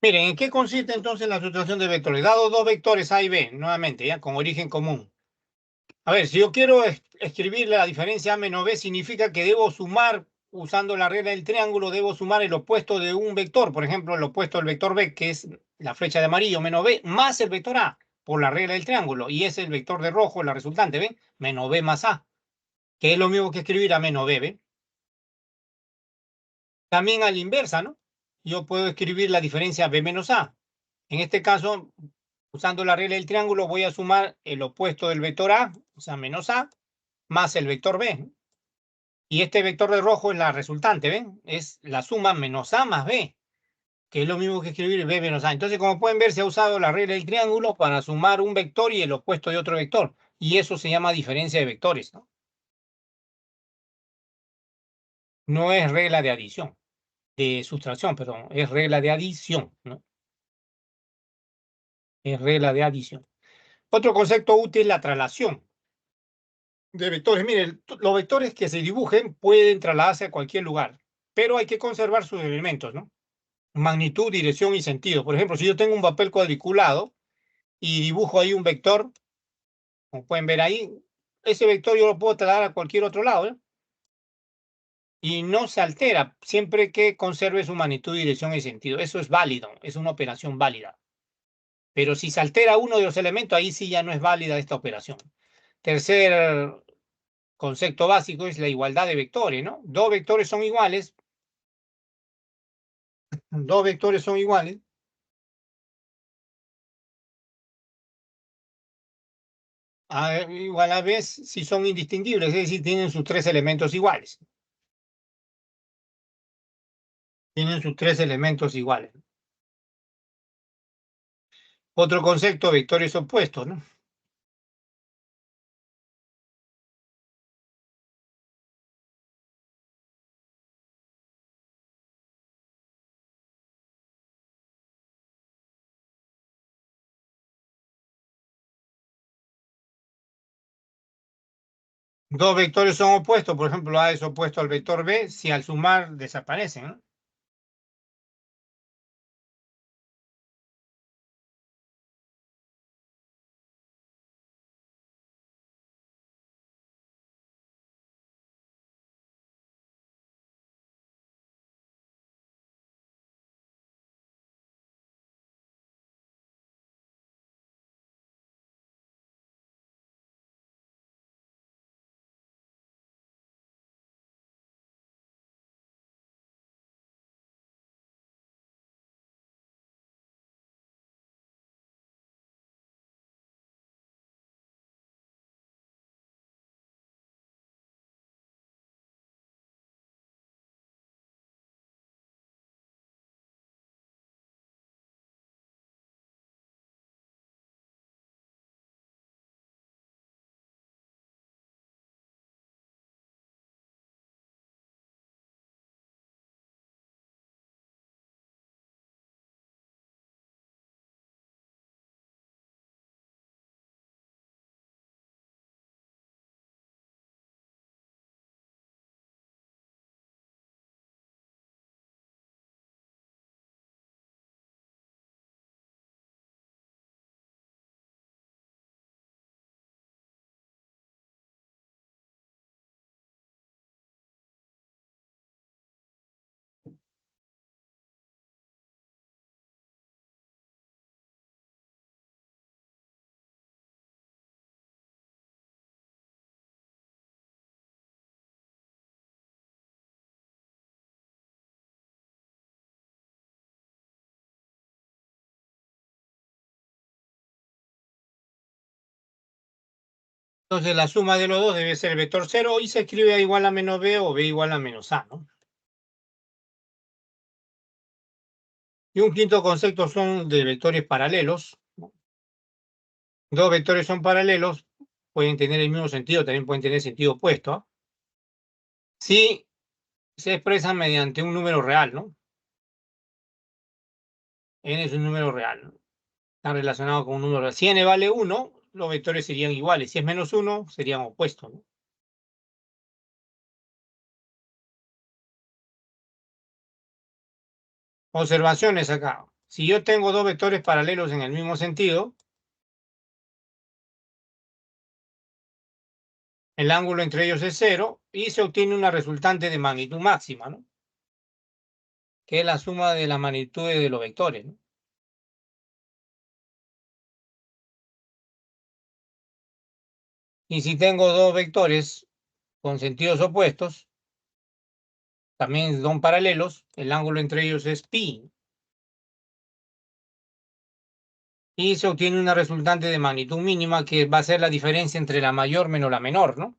Speaker 1: Miren, ¿en qué consiste entonces la sustracción de vectores? Dado dos vectores A y B, nuevamente, ya con origen común. A ver, si yo quiero escribir la diferencia A menos B, significa que debo sumar, usando la regla del triángulo, debo sumar el opuesto de un vector. Por ejemplo, el opuesto del vector B, que es la flecha de amarillo, menos B, más el vector A, por la regla del triángulo. Y es el vector de rojo, la resultante, ¿ven? Menos B más A, que es lo mismo que escribir A menos B, ¿ven? También a la inversa, ¿no? Yo puedo escribir la diferencia B menos A. En este caso, usando la regla del triángulo, voy a sumar el opuesto del vector A, o sea, menos A, más el vector B. Y este vector de rojo es la resultante, ¿ven? Es la suma menos A más B, que es lo mismo que escribir B menos A. Entonces, como pueden ver, se ha usado la regla del triángulo para sumar un vector y el opuesto de otro vector. Y eso se llama diferencia de vectores, ¿no? No es regla de adición, de sustracción, perdón, es regla de adición, ¿no? Es regla de adición. Otro concepto útil es la traslación de vectores. Miren, los vectores que se dibujen pueden trasladarse a cualquier lugar, pero hay que conservar sus elementos, ¿no? magnitud, dirección y sentido. Por ejemplo, si yo tengo un papel cuadriculado y dibujo ahí un vector, como pueden ver ahí, ese vector yo lo puedo trasladar a cualquier otro lado, ¿eh? Y no se altera siempre que conserve su magnitud, dirección y sentido. Eso es válido, es una operación válida. Pero si se altera uno de los elementos, ahí sí ya no es válida esta operación. Tercer concepto básico es la igualdad de vectores, ¿no? Dos vectores son iguales. Dos vectores son iguales. Igual a la vez si son indistinguibles, es decir, tienen sus tres elementos iguales. Tienen sus tres elementos iguales. Otro concepto, vectores opuestos, ¿no? Dos vectores son opuestos, por ejemplo, A es opuesto al vector B, si al sumar desaparecen, ¿no? Entonces la suma de los dos debe ser vector 0 y se escribe A igual a menos B o B igual a menos A, ¿no? Y un quinto concepto son de vectores paralelos, ¿no? Dos vectores son paralelos, pueden tener el mismo sentido, también pueden tener sentido opuesto, ¿no? Si se expresan mediante un número real, ¿no? N es un número real, ¿no? Está relacionado con un número real. Si n vale 1, los vectores serían iguales. Si es menos 1, serían opuestos, ¿no? Observaciones acá. Si yo tengo dos vectores paralelos en el mismo sentido, el ángulo entre ellos es 0 y se obtiene una resultante de magnitud máxima, ¿no? Que es la suma de las magnitudes de los vectores, ¿no? Y si tengo dos vectores con sentidos opuestos, también son paralelos, el ángulo entre ellos es pi. Y se obtiene una resultante de magnitud mínima que va a ser la diferencia entre la mayor menos la menor, ¿no?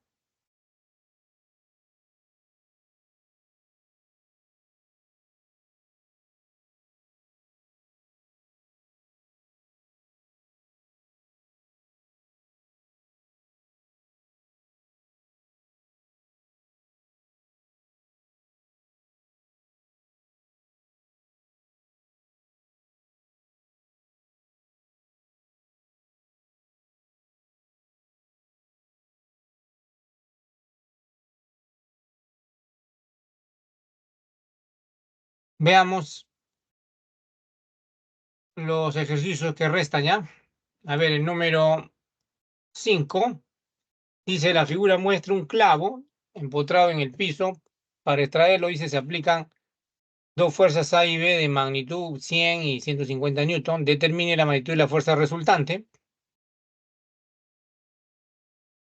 Speaker 1: Veamos los ejercicios que restan ya. A ver, el número 5 dice: la figura muestra un clavo empotrado en el piso. Para extraerlo, dice, se aplican dos fuerzas A y B de magnitud 100 y 150 newton. Determine la magnitud de la fuerza resultante.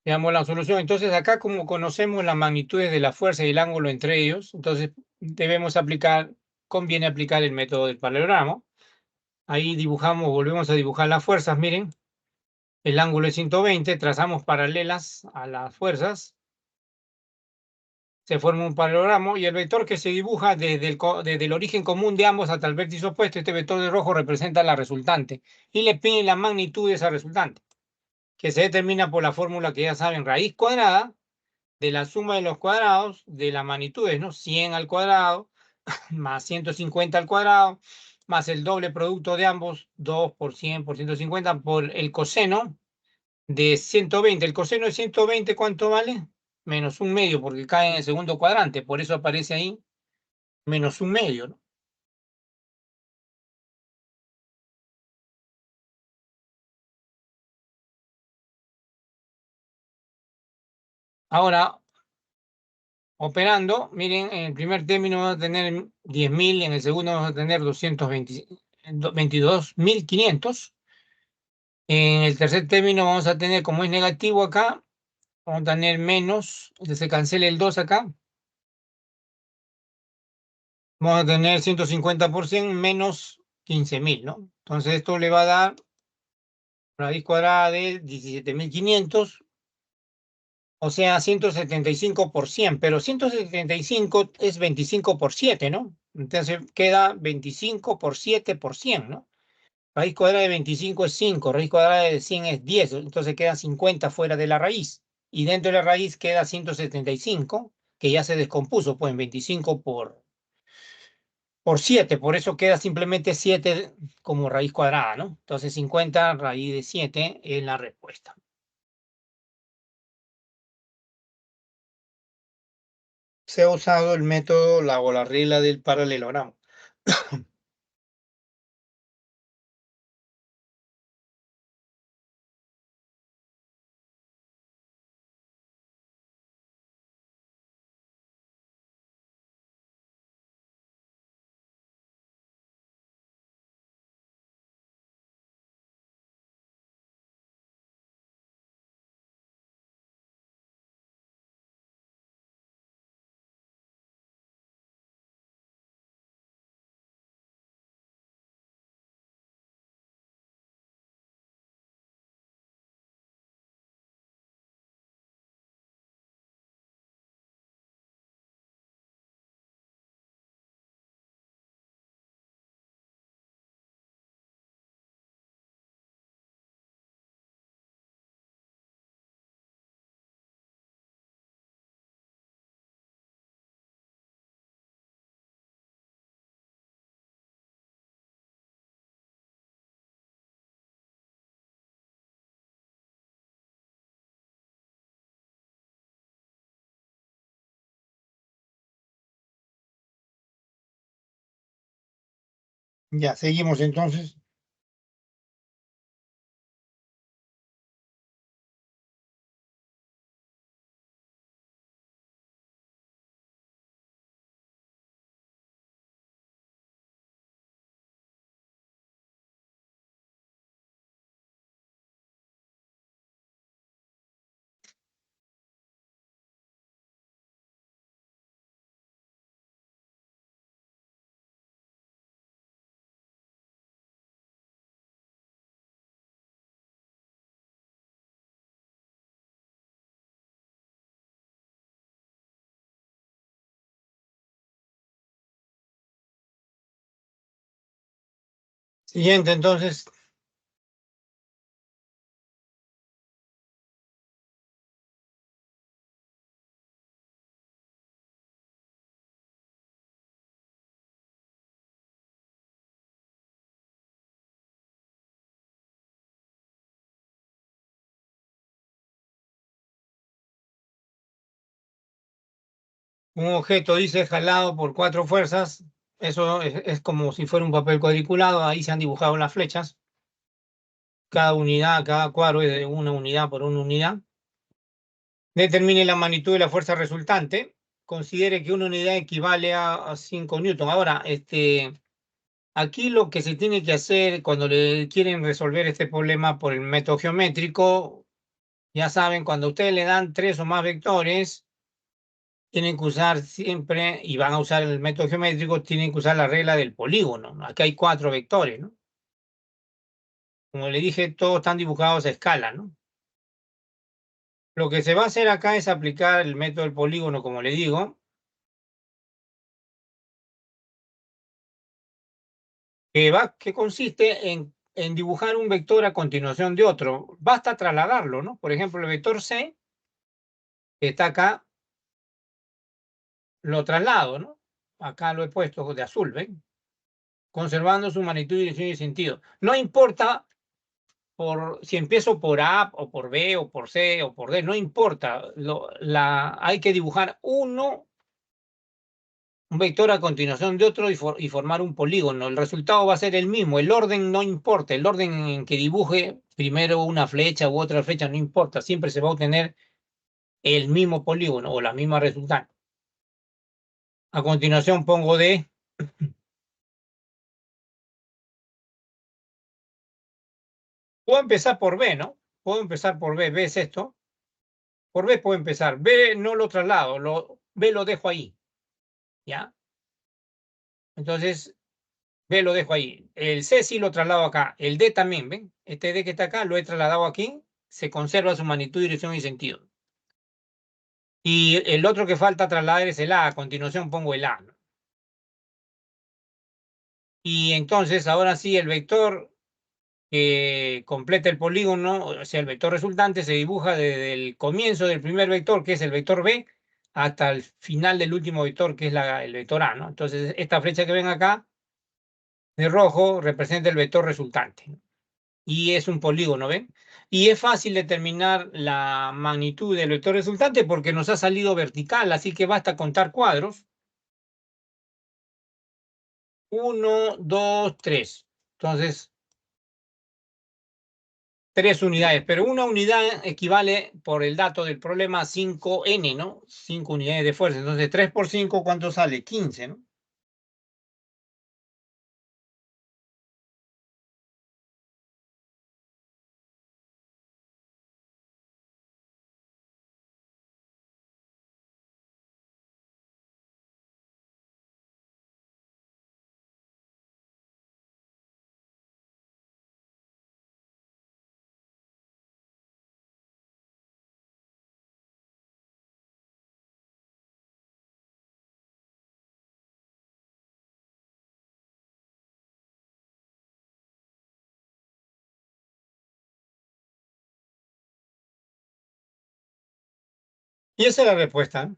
Speaker 1: Veamos la solución. Entonces, acá, como conocemos las magnitudes de la fuerza y el ángulo entre ellos, entonces conviene aplicar el método del paralelogramo. Ahí dibujamos, volvemos a dibujar las fuerzas, miren. El ángulo es 120, trazamos paralelas a las fuerzas. Se forma un paralelogramo y el vector que se dibuja desde el origen común de ambos hasta el vértice opuesto, este vector de rojo representa la resultante. Y le piden la magnitud de esa resultante, que se determina por la fórmula que ya saben: raíz cuadrada de la suma de los cuadrados de las magnitudes, ¿no? 100 al cuadrado más 150 al cuadrado más el doble producto de ambos, 2 por 100 por 150 por el coseno de 120. El coseno de 120, ¿cuánto vale? Menos un medio, porque cae en el segundo cuadrante. Por eso aparece ahí menos un medio, ¿no? Ahora, operando, miren, en el primer término vamos a tener 10.000, en el segundo vamos a tener 22.500. En el tercer término vamos a tener, como es negativo acá, vamos a tener menos, se cancela el 2 acá. Vamos a tener 150% menos 15.000, ¿no? Entonces esto le va a dar raíz cuadrada de 17.500, o sea, 175 por 100, pero 175 es 25 por 7, ¿no? Entonces queda 25 por 7 por 100, ¿no? Raíz cuadrada de 25 es 5, raíz cuadrada de 100 es 10, entonces queda 50 fuera de la raíz. Y dentro de la raíz queda 175, que ya se descompuso, pues en 25 por 7, por eso queda simplemente 7 como raíz cuadrada, ¿no? Entonces 50 raíz de 7 es la respuesta. Se ha usado el método o la regla del paralelogramo. Ya, seguimos entonces. Siguiente entonces. Un objeto, dice, jalado por 4 fuerzas, Eso es como si fuera un papel cuadriculado, ahí se han dibujado las flechas. Cada unidad, cada cuadro es de una unidad por una unidad. Determine la magnitud de la fuerza resultante. Considere que una unidad equivale a 5 newton. Ahora, aquí lo que se tiene que hacer cuando le quieren resolver este problema por el método geométrico, ya saben, cuando a ustedes le dan 3 o más vectores, tienen que usar siempre, y van a usar el método geométrico, tienen que usar la regla del polígono. Aquí hay 4 vectores, ¿no? Como le dije, todos están dibujados a escala, ¿no? Lo que se va a hacer acá es aplicar el método del polígono, como le digo, que consiste en dibujar un vector a continuación de otro. Basta trasladarlo, ¿no? Por ejemplo, el vector C, que está acá, lo traslado, ¿no? Acá lo he puesto de azul, ¿ven? Conservando su magnitud, dirección y sentido. No importa si empiezo por A o por B o por C o por D, no importa. Hay que dibujar un vector a continuación de otro y formar un polígono. El resultado va a ser el mismo. El orden no importa. El orden en que dibuje primero una flecha u otra flecha no importa. Siempre se va a obtener el mismo polígono o la misma resultante. A continuación pongo D. Puedo empezar por B, ¿no? Puedo empezar por B. ¿B es esto? Por B puedo empezar. B no lo traslado. B lo dejo ahí. ¿Ya? Entonces, B lo dejo ahí. El C sí lo traslado acá. El D también, ¿ven? Este D que está acá lo he trasladado aquí. Se conserva su magnitud, dirección y sentido. Y el otro que falta trasladar es el A. A continuación pongo el A, ¿no? Y entonces, ahora sí, el vector que completa el polígono, o sea, el vector resultante, se dibuja desde el comienzo del primer vector, que es el vector B, hasta el final del último vector, que es el vector A, ¿no? Entonces, esta flecha que ven acá, de rojo, representa el vector resultante, ¿no? Y es un polígono, ¿ven? Y es fácil determinar la magnitud del vector resultante porque nos ha salido vertical, así que basta contar cuadros. 1, 2, 3. Entonces, 3 unidades, pero una unidad equivale, por el dato del problema, a 5N, ¿no? 5 unidades de fuerza. Entonces, 3 por 5, ¿cuánto sale? 15, ¿no? Y esa es la respuesta, ¿no?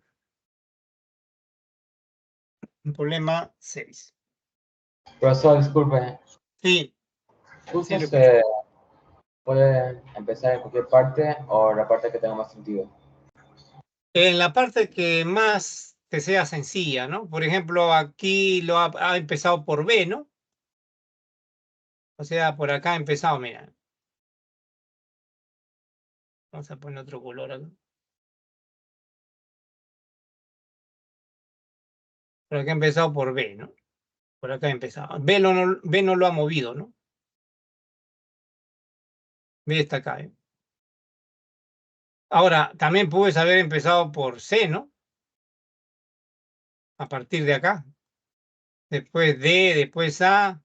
Speaker 1: Un problema 6.
Speaker 2: Profesor, disculpe.
Speaker 1: Sí,
Speaker 2: ¿Curso
Speaker 1: sí,
Speaker 2: se puede empezar en cualquier parte o la parte que tenga más sentido?
Speaker 1: en la parte que más te sea sencilla, ¿no? Por ejemplo, aquí lo ha empezado por B, ¿no? O sea, por acá ha empezado, mira. Vamos a poner otro color acá. Por acá ha empezado por B, ¿no? Por acá ha empezado. B no lo ha movido, ¿no? B está acá, ¿eh? Ahora, también puedes haber empezado por C, ¿no? A partir de acá. Después D, después A,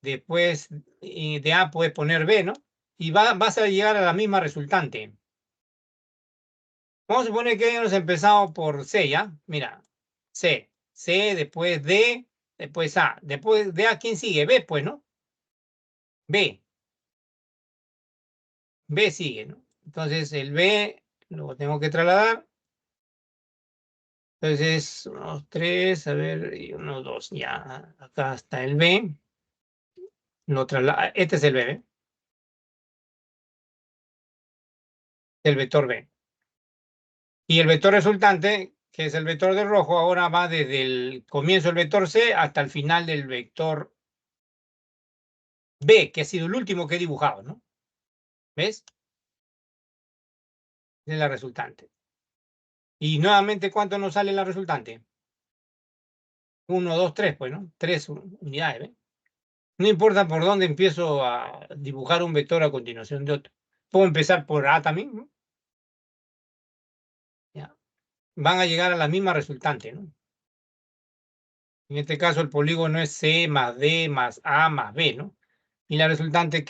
Speaker 1: después de A puedes poner B, ¿no? Y vas a llegar a la misma resultante. Vamos a suponer que hemos empezado por C, ¿ya? Mira, C, después D, después A. Después de A, ¿quién sigue? B, pues, ¿no? B. B sigue, ¿no? Entonces el B lo tengo que trasladar. Entonces, unos 3, a ver, y unos 2, ya. Acá está el B. Lo traslada. Este es el B, ¿eh? El vector B. Y el vector resultante, que es el vector de rojo, ahora va desde el comienzo del vector C hasta el final del vector B, que ha sido el último que he dibujado, ¿no? ¿Ves? Es la resultante. Y nuevamente, ¿cuánto nos sale la resultante? 1, 2, 3, pues, ¿no? 3 unidades, ¿ves? No importa por dónde empiezo a dibujar un vector a continuación de otro. Puedo empezar por A también, ¿no? Ya. Van a llegar a la misma resultante, ¿no? En este caso, el polígono es C más D más A más B, ¿no? Y la resultante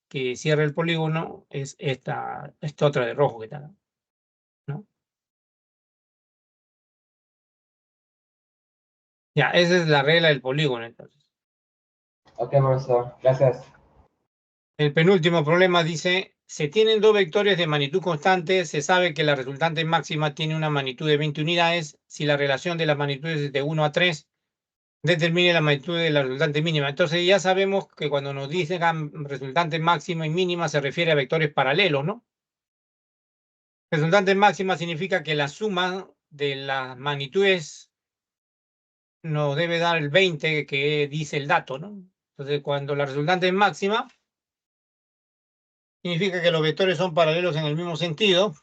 Speaker 1: que cierra el polígono es esta otra de rojo que está, ¿no? Ya, esa es la regla del polígono, entonces.
Speaker 2: Ok, profesor. Gracias.
Speaker 1: El penúltimo problema dice, se tienen dos vectores de magnitud constante, se sabe que la resultante máxima tiene una magnitud de 20 unidades, si la relación de las magnitudes es de 1 a 3, determine la magnitud de la resultante mínima. Entonces ya sabemos que cuando nos dicen resultante máxima y mínima se refiere a vectores paralelos, ¿no? Resultante máxima significa que la suma de las magnitudes nos debe dar el 20 que dice el dato, ¿no? Entonces cuando la resultante es máxima, significa que los vectores son paralelos en el mismo sentido,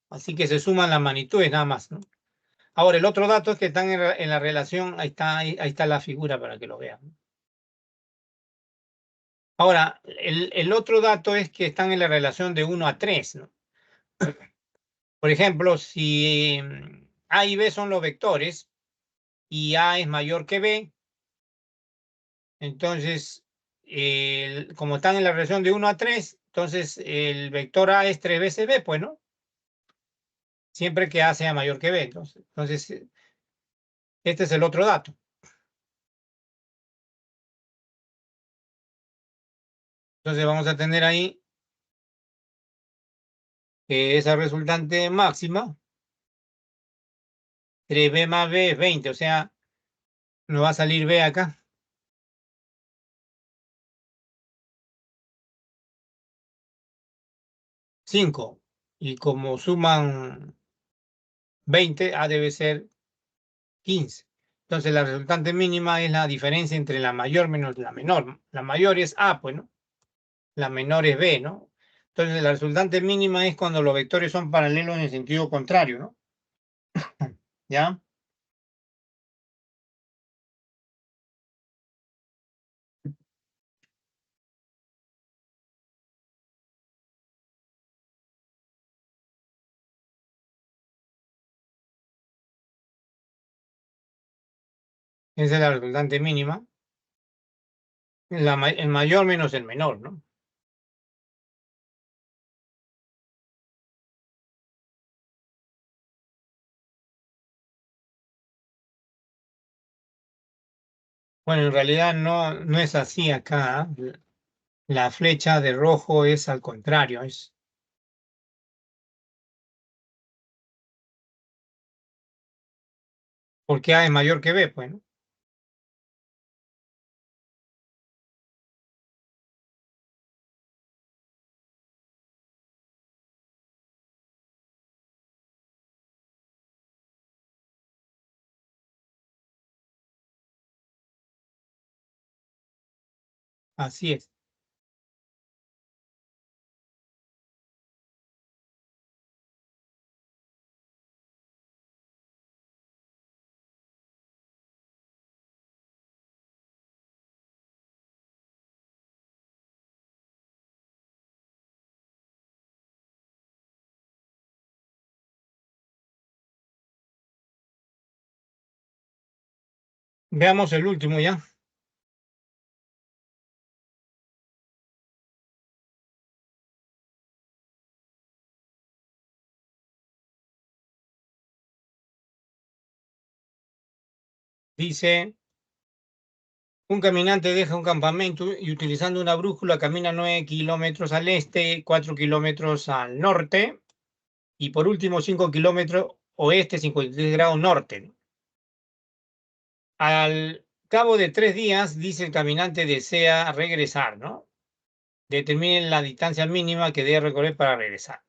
Speaker 1: así que se suman las magnitudes nada más, ¿no? Ahora, el otro dato es que están en la relación, ahí está la figura para que lo vean. Ahora, el otro dato es que están en la relación de 1 a 3, ¿no? Por ejemplo, si A y B son los vectores y A es mayor que B, entonces, como están en la relación de 1 a 3, entonces el vector A es 3 veces B, pues, ¿no? Siempre que A sea mayor que B. Entonces este es el otro dato. Entonces vamos a tener ahí que esa resultante máxima, 3B más B es 20, o sea, nos va a salir B acá. 5. Y como suman 20, A debe ser 15. Entonces la resultante mínima es la diferencia entre la mayor menos la menor. La mayor es A, pues, ¿no? La menor es B, ¿no? Entonces la resultante mínima es cuando los vectores son paralelos en el sentido contrario, ¿no? ¿Ya? Esa es la resultante mínima. El mayor menos el menor, ¿no? Bueno, en realidad no es así acá. La flecha de rojo es al contrario, es porque A es mayor que B, pues, ¿no? Así es. Veamos el último ya. Dice, un caminante deja un campamento y utilizando una brújula camina 9 kilómetros al este, 4 kilómetros al norte y por último 5 kilómetros oeste, 53 grados norte, ¿no? Al cabo de 3 días, dice el caminante desea regresar, ¿no? Determinen la distancia mínima que debe recorrer para regresar.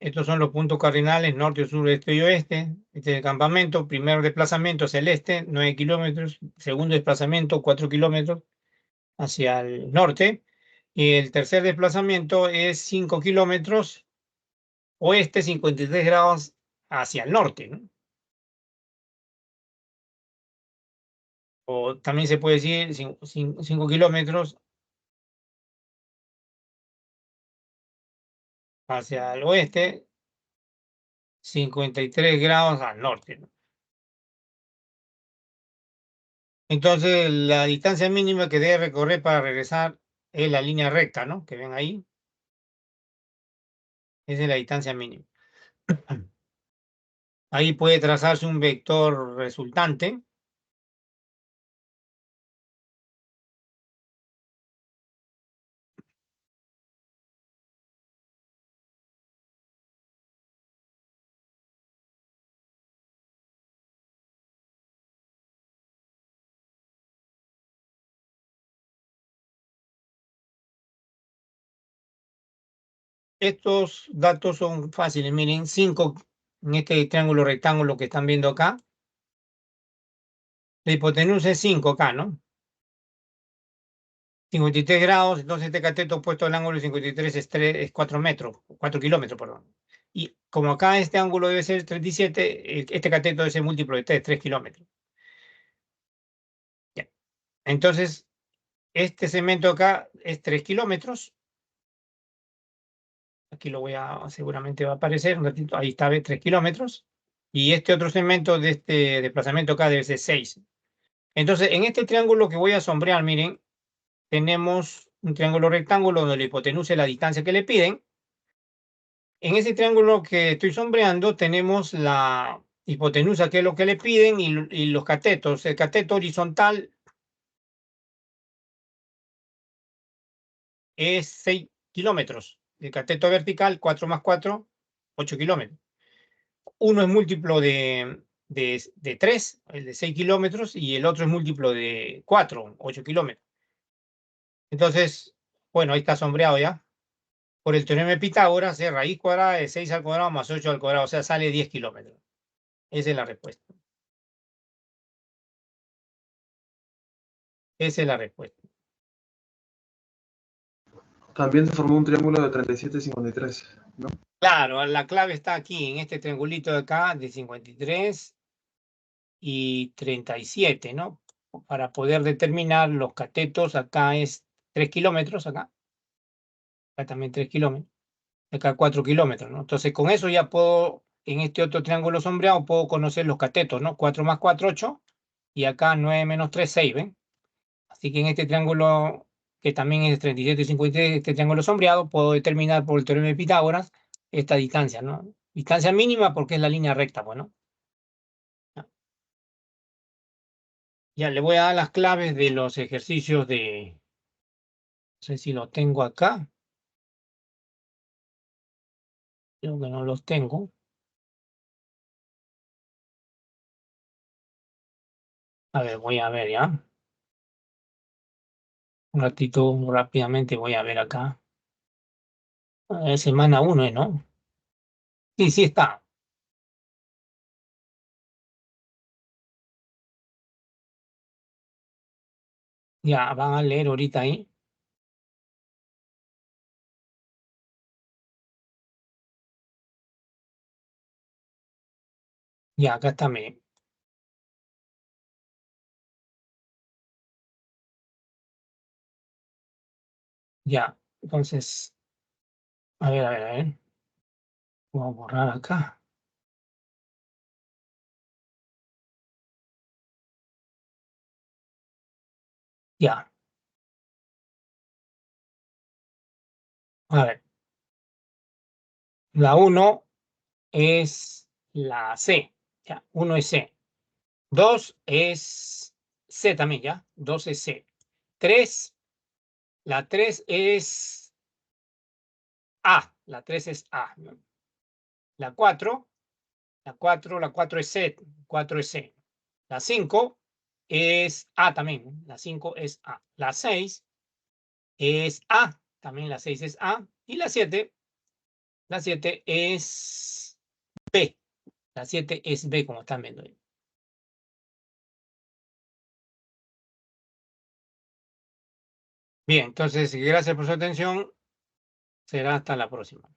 Speaker 1: Estos son los puntos cardinales, norte, sur, este y oeste. Este es el campamento. Primer desplazamiento hacia el este, 9 kilómetros. Segundo desplazamiento, 4 kilómetros hacia el norte. Y el tercer desplazamiento es 5 kilómetros oeste, 53 grados hacia el norte, ¿no? O también se puede decir 5 kilómetros hacia el oeste, 53 grados al norte, ¿no? Entonces, la distancia mínima que debe recorrer para regresar es la línea recta, ¿no? Que ven ahí. Esa es la distancia mínima. Ahí puede trazarse un vector resultante. Estos datos son fáciles. Miren, 5 en este triángulo rectángulo que están viendo acá. La hipotenusa es 5 acá, ¿no? 53 grados, entonces este cateto opuesto al ángulo de 53 es 4 metros, 4 kilómetros, perdón. Y como acá este ángulo debe ser 37, este cateto debe ser múltiplo de 3 kilómetros. Ya. Entonces, este segmento acá es 3 kilómetros. Aquí lo voy a, seguramente va a aparecer un ratito. Ahí está, 3 kilómetros. Y este otro segmento de este desplazamiento acá debe ser 6. Entonces, en este triángulo que voy a sombrear, miren, tenemos un triángulo rectángulo donde la hipotenusa es la distancia que le piden. En ese triángulo que estoy sombreando tenemos la hipotenusa, que es lo que le piden, y los catetos. El cateto horizontal es 6 kilómetros. El cateto vertical, 4 más 4, 8 kilómetros. Uno es múltiplo de 3, el de 6 kilómetros, y el otro es múltiplo de 4, 8 kilómetros. Entonces, bueno, ahí está sombreado ya. Por el teorema de Pitágoras, raíz cuadrada de 6 al cuadrado más 8 al cuadrado, o sea, sale 10 kilómetros. Esa es la respuesta. Esa es la respuesta.
Speaker 4: También se formó un triángulo de 37 y 53, ¿no?
Speaker 1: Claro, la clave está aquí, en este triangulito de acá, de 53 y 37, ¿no? Para poder determinar los catetos, acá es 3 kilómetros, acá también 3 kilómetros, acá 4 kilómetros, ¿no? Entonces, con eso ya puedo, en este otro triángulo sombreado, puedo conocer los catetos, ¿no? 4 más 4, 8, y acá 9 menos 3, 6, ¿ven? Así que en este triángulo, que también es 37 y 53, este triángulo sombreado, puedo determinar por el teorema de Pitágoras esta distancia, ¿no? Distancia mínima porque es la línea recta, bueno. Ya le voy a dar las claves de los ejercicios de... No sé si lo tengo acá. Creo que no los tengo. A ver, voy a ver ya. Un ratito, rápidamente voy a ver acá. Semana 1, ¿no? Sí, sí está. Ya, van a leer ahorita ahí. Ya, acá está. Ya, entonces, a ver. Voy a borrar acá. Ya, a ver. La 1 es la C. Ya, 1 es C. 2 es C también, ¿ya? 2 es C. 3, la 3 es A. La 3 es A. La 4, la 4 es C. 4 es C. La 5 es A también. La 5 es A. La 6 es A. También la 6 es A. Y la 7 La 7 es B. La 7 es B, como están viendo ahí. Bien, entonces, gracias por su atención. Será hasta la próxima.